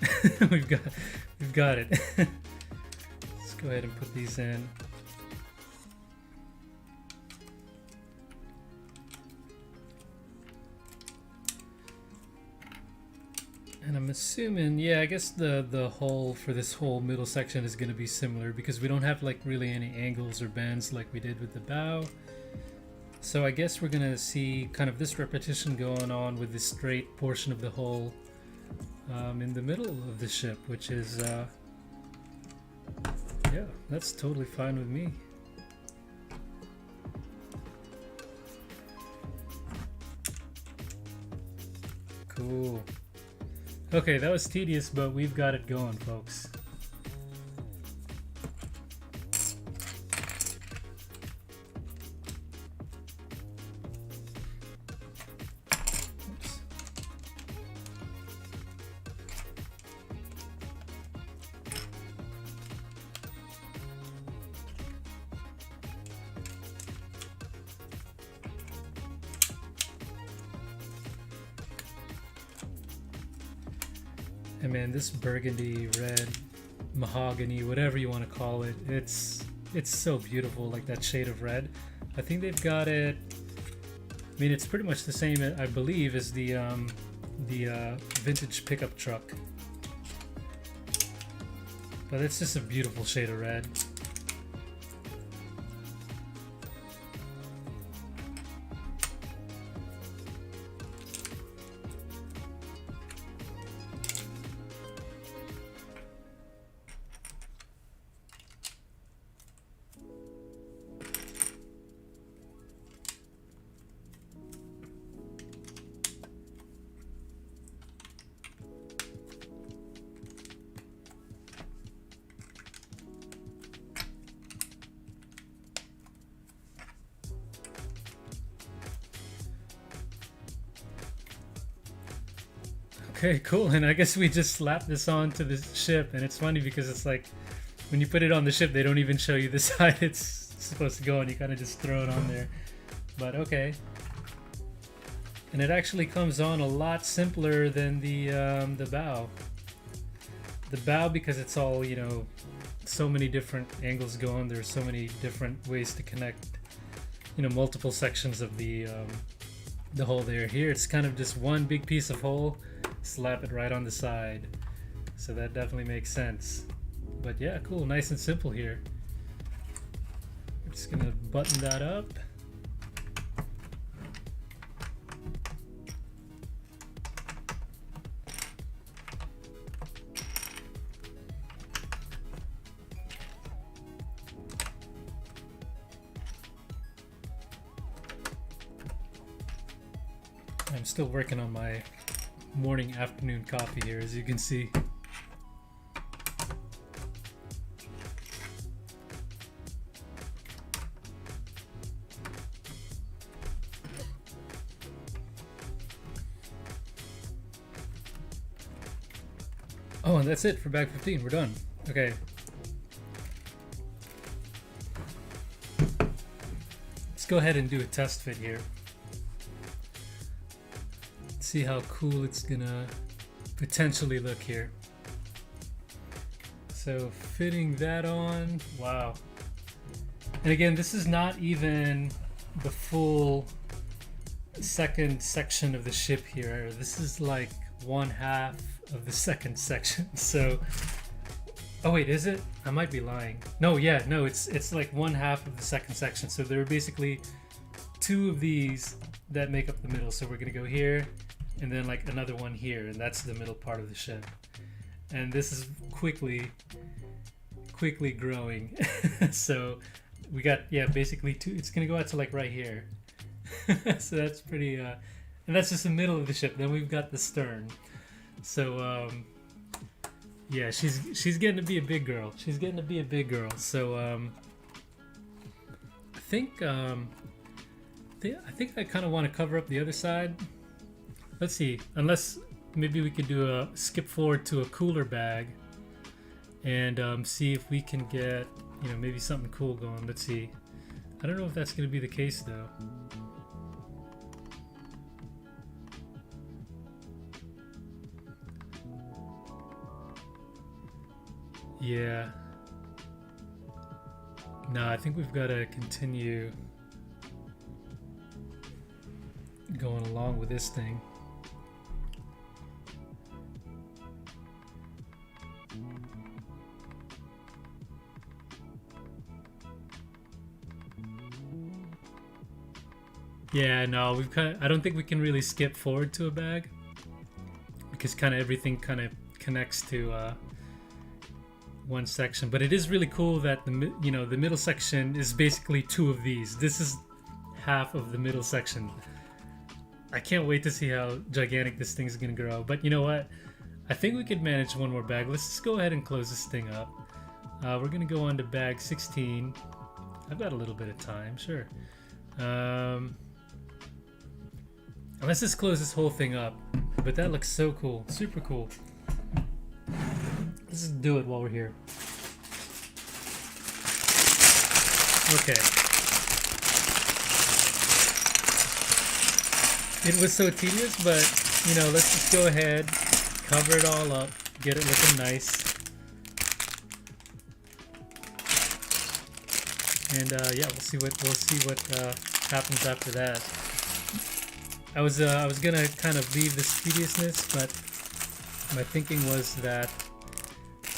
we've got it. Let's go ahead and put these in. I'm assuming, yeah, I guess the hull for this whole middle section is going to be similar because we don't have like really any angles or bends like we did with the bow. So I guess we're going to see kind of this repetition going on with this straight portion of the hull in the middle of the ship, which is, yeah, that's totally fine with me. Cool. Okay, that was tedious, but we've got it going, folks. Oops. And man, this burgundy, red, mahogany, whatever you want to call it, it's so beautiful, like that shade of red. I think they've got it, I mean, it's pretty much the same, I believe, as the vintage pickup truck. But it's just a beautiful shade of red. Okay, cool. And I guess we just slapped this onto the ship, and it's funny because it's like when you put it on the ship, they don't even show you the side it's supposed to go on. You kind of just throw it on there. But okay. And it actually comes on a lot simpler than the bow. The bow, because it's all, you know, so many different angles going. There's so many different ways to connect, you know, multiple sections of the hull there. Here, it's kind of just one big piece of hull. Slap it right on the side, so that definitely makes sense. But yeah, cool, nice and simple here. I'm just gonna button that up. I'm still working on my morning afternoon coffee here, as you can see. Oh, and that's it for bag 15. We're done. Okay. Let's go ahead and do a test fit here. See how cool it's gonna potentially look here. So fitting that on, wow. And again, this is not even the full second section of the ship here. This is like one half of the second section. So, oh wait, is it? I might be lying. No, yeah, no, it's like one half of the second section. So there are basically two of these that make up the middle. So we're gonna go here, and then like another one here, and that's the middle part of the ship. And this is quickly growing. So we got, yeah, basically two. It's gonna go out to like right here. So that's pretty and that's just the middle of the ship. Then we've got the stern. So yeah, she's getting to be a big girl. She's getting to be a big girl. So I think I kind of want to cover up the other side. Let's see, unless maybe we could do a skip forward to a cooler bag and see if we can get, you know, maybe something cool going. Let's see. I don't know if that's going to be the case though. Yeah. No, I think we've got to continue going along with this thing. Yeah, no, we've kind of, I don't think we can really skip forward to a bag because kind of everything kind of connects to one section. But it is really cool that the the middle section is basically two of these. This is half of the middle section. I can't wait to see how gigantic this thing's gonna grow. But you know what? I think we could manage one more bag. Let's just go ahead and close this thing up. We're gonna go on to bag 16. I've got a little bit of time, sure. Let's just close this whole thing up. But that looks so cool, super cool. Let's just do it while we're here. Okay. It was so tedious, but let's just go ahead, cover it all up, get it looking nice. And yeah, we'll see what happens after that. I was gonna kind of leave this tediousness, but my thinking was that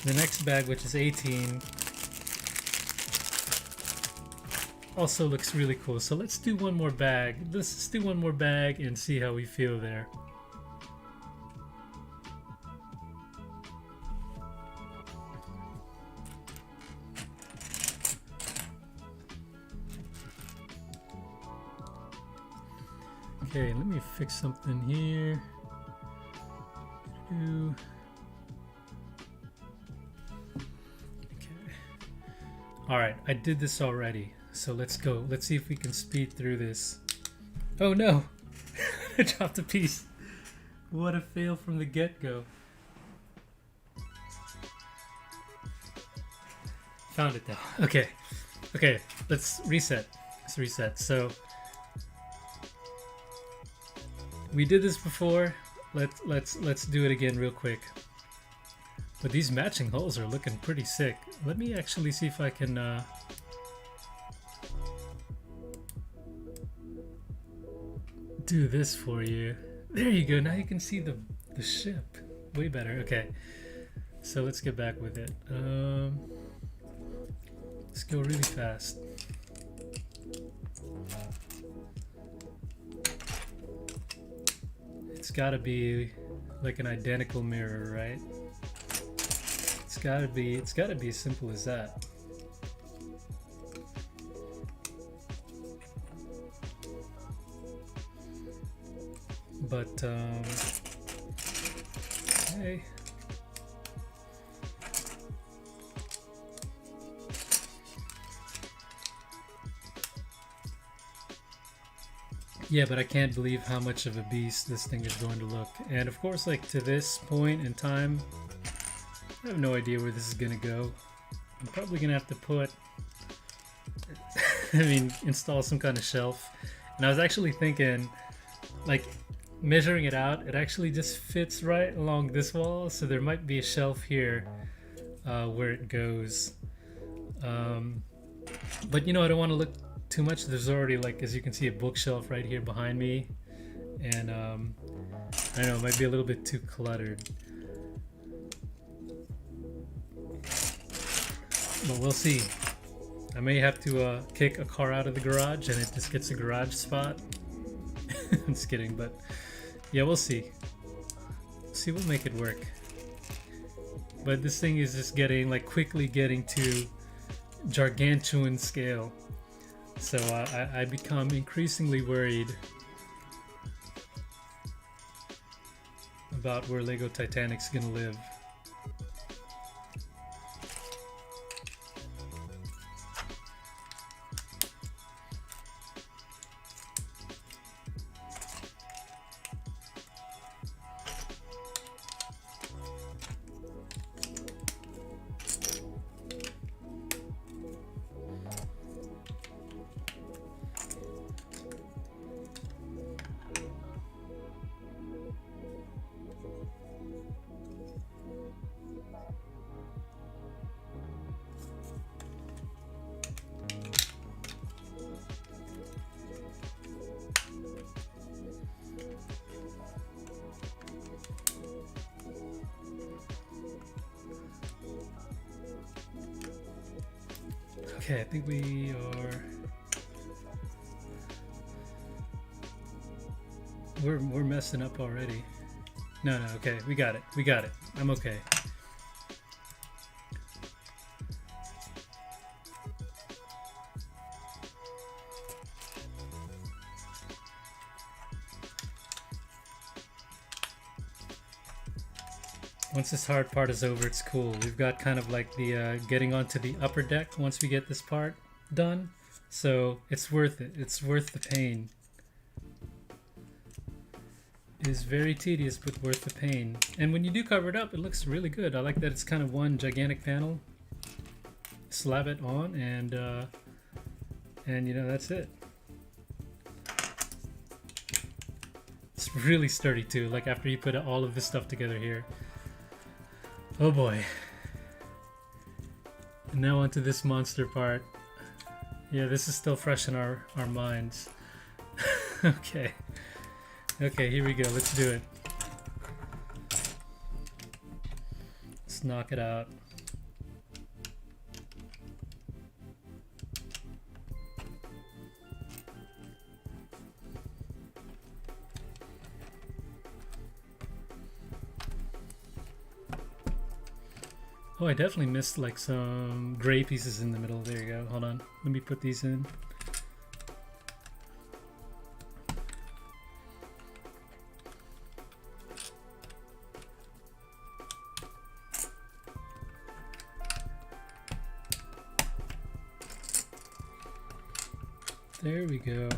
the next bag, which is 18, also looks really cool. So let's do one more bag. Let's just do one more bag and see how we feel there. Okay, let me fix something here. Okay. All right, I did this already. So let's go. Let's see if we can speed through this. Oh no! I dropped a piece. What a fail from the get-go. Found it though. Okay. Okay, let's reset. Let's reset. So we did this before. Let's do it again real quick. But these matching holes are looking pretty sick. Let me actually see if I can do this for you. There you go. Now you can see the ship way better. Okay, so let's get back with it. Let's go really fast. It's gotta be like an identical mirror, right? It's gotta be as simple as that. But hey. Yeah, but I can't believe how much of a beast this thing is going to look. And of course, like to this point in time, I have no idea where this is gonna go. I'm probably gonna have to put, install some kind of shelf. And I was actually thinking, like, measuring it out, it actually just fits right along this wall, so there might be a shelf here where it goes. But I don't want to look too much. There's already, like, as you can see, a bookshelf right here behind me, and I don't know, it might be a little bit too cluttered, but we'll see. I may have to kick a car out of the garage and it just gets a garage spot. I'm just kidding, but yeah, we'll see. We'll make it work. But this thing is just quickly getting to gargantuan scale. So I become increasingly worried about where Lego Titanic's gonna live. Okay, I think we are We're messing up already. No, okay, we got it. We got it. I'm okay. Once this hard part is over, it's cool. We've got kind of like the getting onto the upper deck once we get this part done. So it's worth it. It's worth the pain. It is very tedious, but worth the pain. And when you do cover it up, it looks really good. I like that it's kind of one gigantic panel. Slap it on, and you know, that's it. It's really sturdy too. Like after you put all of this stuff together here. Oh boy. And now onto this monster part. Yeah, this is still fresh in our minds. Okay. Okay, here we go. Let's do it. Let's knock it out. Oh, I definitely missed like some gray pieces in the middle. There you go. Hold on. Let me put these in. There we go.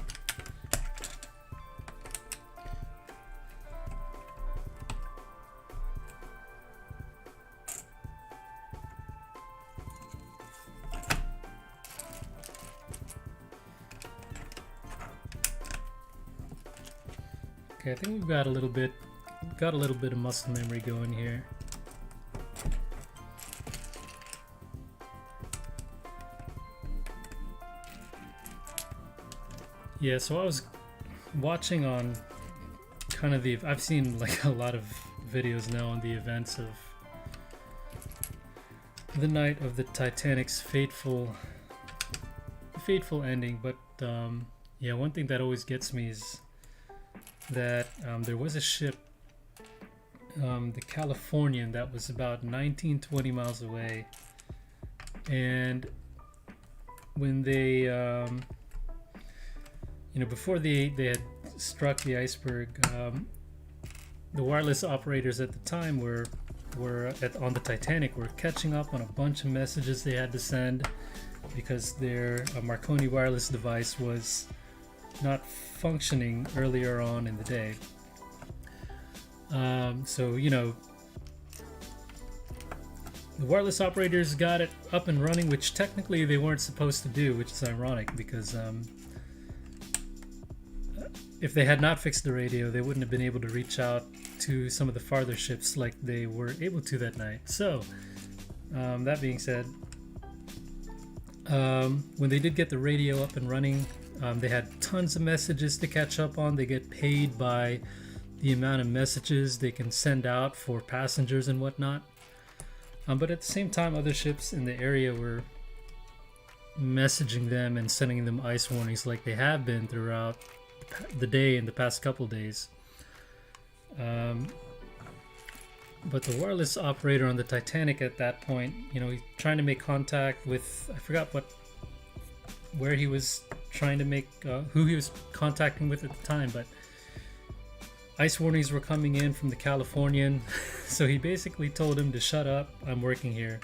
Okay, I think we've got a little bit of muscle memory going here. Yeah, so I was watching on kind of I've seen like a lot of videos now on the events of the night of the Titanic's fateful ending, but yeah, one thing that always gets me is that there was a ship, the Californian, that was about 19-20 miles away, and when they you know, before they had struck the iceberg, the wireless operators at the time on the Titanic were catching up on a bunch of messages they had to send because their Marconi wireless device was not functioning earlier on in the day. So, you know, the wireless operators got it up and running, which technically they weren't supposed to do, which is ironic because if they had not fixed the radio, they wouldn't have been able to reach out to some of the farther ships like they were able to that night. So, that being said, when they did get the radio up and running, they had tons of messages to catch up on. They get paid by the amount of messages they can send out for passengers and whatnot. But at the same time, other ships in the area were messaging them and sending them ice warnings like they have been throughout the day in the past couple days. But the wireless operator on the Titanic at that point, you know, he's trying to make contact with, I forgot where he was trying to make, who he was contacting with at the time, but ice warnings were coming in from the Californian. So he basically told him to shut up, I'm working here.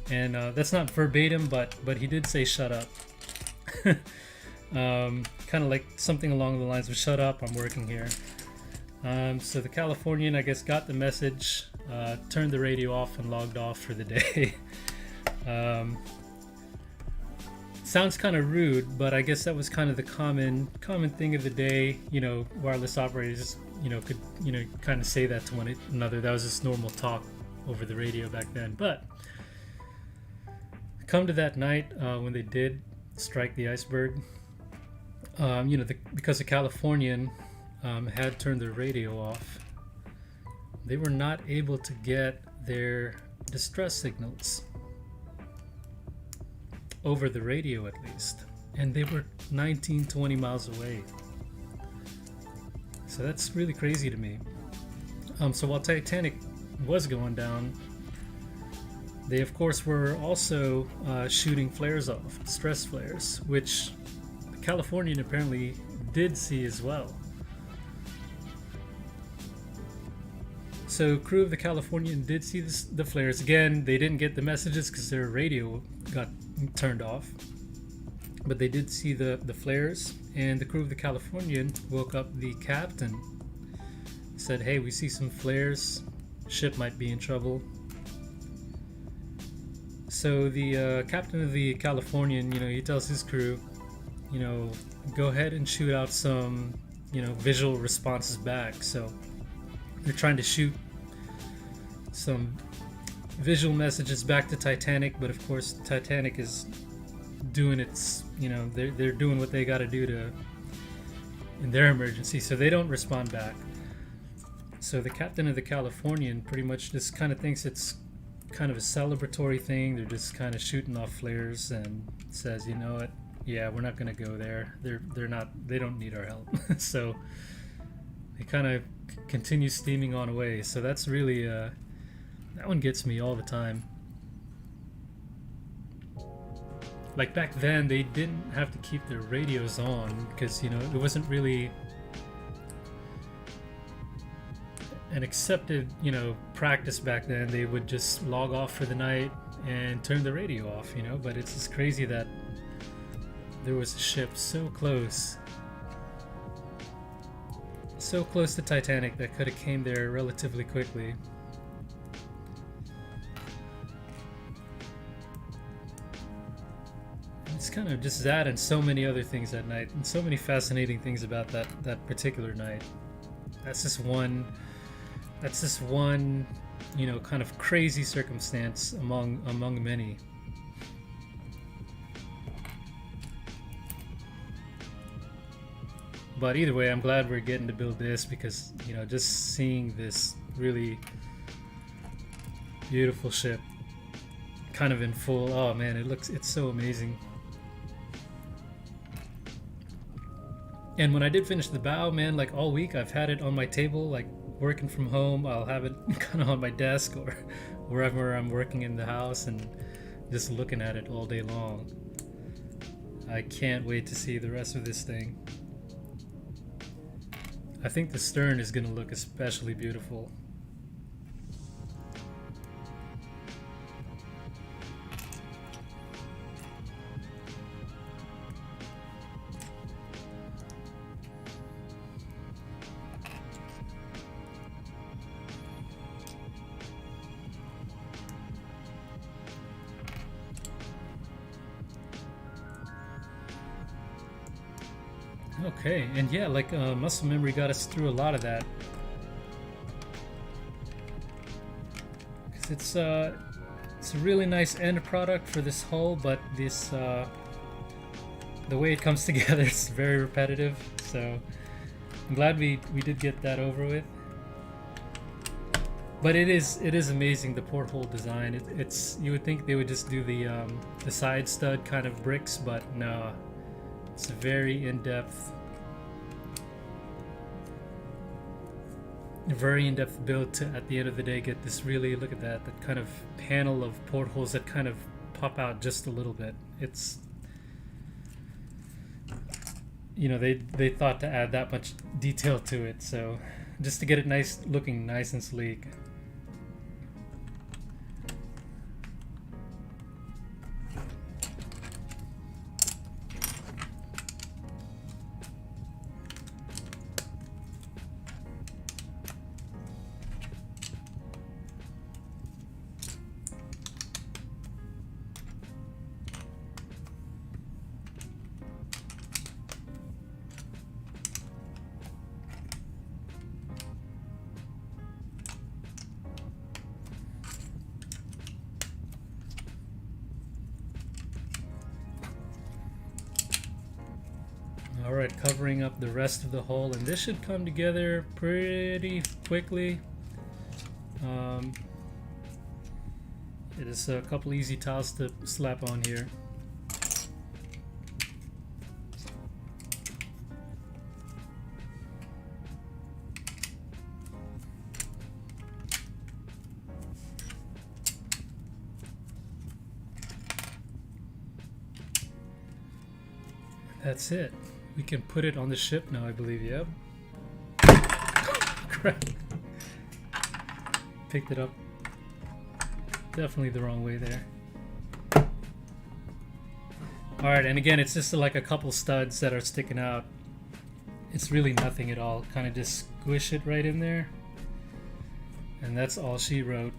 And that's not verbatim, but he did say shut up. Kind of like something along the lines of shut up, I'm working here. So the Californian, I guess, got the message, turned the radio off and logged off for the day. Sounds kind of rude, but I guess that was kind of the common thing of the day. You know, wireless operators, you know, could, you know, kind of say that to one another. That was just normal talk over the radio back then. But come to that night when they did strike the iceberg, you know, because the Californian had turned their radio off, they were not able to get their distress signals over the radio, at least, and they were 19-20 miles away. So that's really crazy to me. So while Titanic was going down, they of course were also shooting flares off, stress flares, which the Californian apparently did see as well. So crew of the Californian did see the flares. Again, they didn't get the messages because their radio got turned off. But they did see the flares, and the crew of the Californian woke up the captain. Said, hey, we see some flares. Ship might be in trouble. So the captain of the Californian, he tells his crew, go ahead and shoot out some, visual responses back. So they're trying to shoot some visual messages back to Titanic, but of course Titanic is doing its, they're doing what they got to do in their emergency, so they don't respond back. So the captain of the Californian pretty much just kind of thinks it's kind of a celebratory thing. They're just kind of shooting off flares, and says, you know what, yeah, we're not going to go there. They don't need our help. So they kind of continue steaming on away. So that's really that one gets me all the time. Like back then, they didn't have to keep their radios on because it wasn't really an accepted practice back then. They would just log off for the night and turn the radio off. But it's just crazy that there was a ship so close to Titanic that could have came there relatively quickly. It's kind of just that and so many other things that night, and so many fascinating things about that particular night. That's just one kind of crazy circumstance among many. But either way, I'm glad we're getting to build this because just seeing this really beautiful ship kind of in full, oh man, it's so amazing. And when I did finish the bow, man, like all week I've had it on my table, like working from home. I'll have it kind of on my desk or wherever I'm working in the house and just looking at it all day long. I can't wait to see the rest of this thing. I think the stern is going to look especially beautiful. Okay, and yeah, like muscle memory got us through a lot of that. Cause it's a really nice end product for this hull, but this the way it comes together is very repetitive. So I'm glad we did get that over with. But it is amazing, the porthole design. It's you would think they would just do the side stud kind of bricks, but no. It's a very in-depth build to, at the end of the day, get this really, look at that kind of panel of portholes that kind of pop out just a little bit. It's, they thought to add that much detail to it, so just to get it looking nice and sleek. Alright, covering up the rest of the hull, and this should come together pretty quickly. It is a couple easy tiles to slap on here. that's it. We can put it on the ship now, I believe. Yep. Crap. Picked it up. Definitely the wrong way there. Alright, and again, it's just like a couple studs that are sticking out. It's really nothing at all. Kind of just squish it right in there. And that's all she wrote.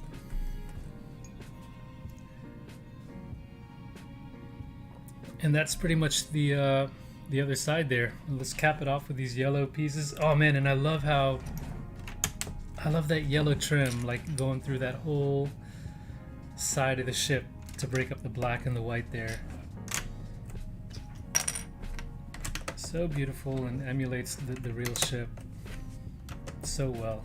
And that's pretty much the other side there. Let's cap it off with these yellow pieces. Oh man, and I love that yellow trim, like going through that whole side of the ship to break up the black and the white there. So beautiful and emulates the real ship so well.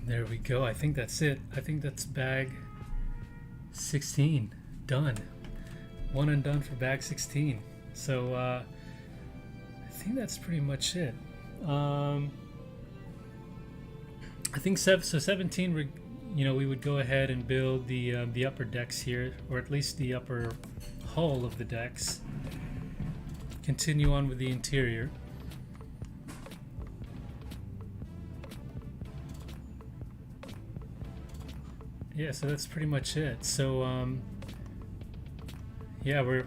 There we go. I think that's it. I think that's bag 16 done. One and done for bag 16. So I think that's pretty much it. I think so 17 we would go ahead and build the upper decks here, or at least the upper hull of the decks. Continue on with the interior. Yeah, so that's pretty much it. So yeah, we've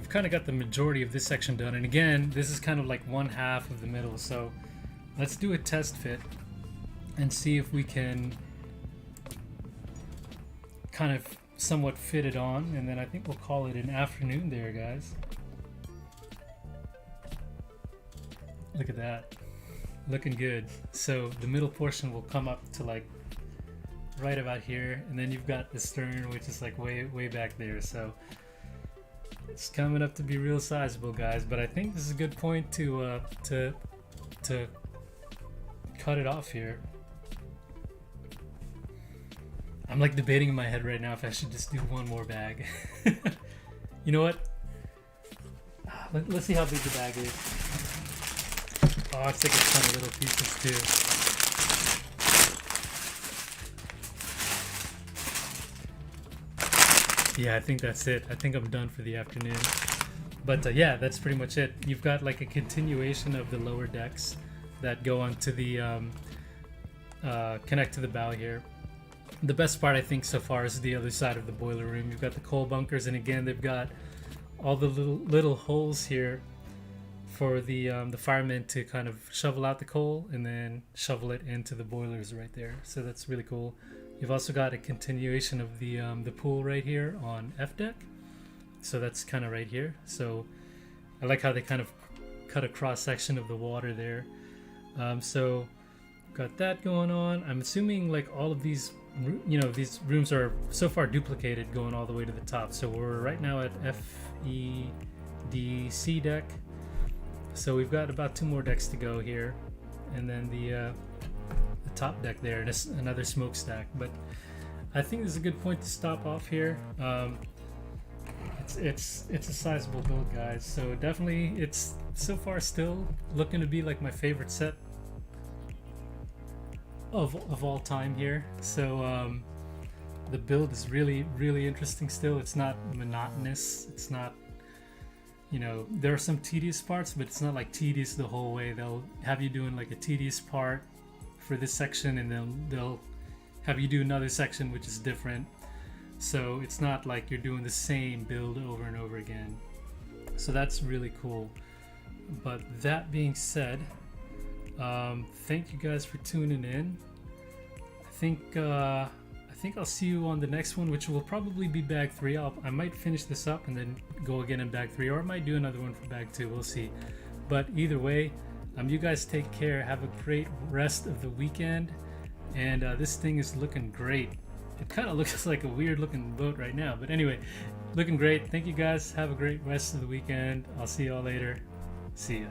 kind of got the majority of this section done, and again, this is kind of like one half of the middle. So let's do a test fit and see if we can kind of somewhat fit it on, and then I think we'll call it an afternoon there, guys. Look at that, looking good. So the middle portion will come up to like right about here, and then you've got the stern, which is like way back there. So it's coming up to be real sizable, guys, but I think this is a good point to cut it off here. I'm like debating in my head right now if I should just do one more bag. You know what? Let's see how big the bag is. Oh, it's like a ton of little pieces too. Yeah, I think that's it. I think I'm done for the afternoon. But yeah, that's pretty much it. You've got like a continuation of the lower decks that go onto the connect to the bow here. The best part, I think, so far is the other side of the boiler room. You've got the coal bunkers, and again, they've got all the little holes here for the firemen to kind of shovel out the coal and then shovel it into the boilers right there. So that's really cool. You've also got a continuation of the pool right here on F deck. So that's kind of right here. So I like how they kind of cut a cross section of the water there. So got that going on. I'm assuming like all of these, these rooms are so far duplicated going all the way to the top. So we're right now at FEDC deck. So we've got about 2 more decks to go here, and then the top deck there, and another smokestack. But I think this is a good point to stop off here. It's a sizable build, guys. So definitely, it's so far still looking to be like my favorite set of all time here. So the build is really interesting still. It's not monotonous. It's not, there are some tedious parts, but it's not like tedious the whole way. They'll have you doing like a tedious part for this section, and then they'll have you do another section which is different. So it's not like you're doing the same build over and over again. So that's really cool. But that being said, thank you guys for tuning in. I think I'll see you on the next one, which will probably be bag 3. I might finish this up and then go again in bag 3, or I might do another one for bag 2. We'll see. But either way, you guys take care. Have a great rest of the weekend. And this thing is looking great. It kind of looks like a weird looking boat right now, but anyway, looking great. Thank you guys. Have a great rest of the weekend. I'll see y'all later. See ya.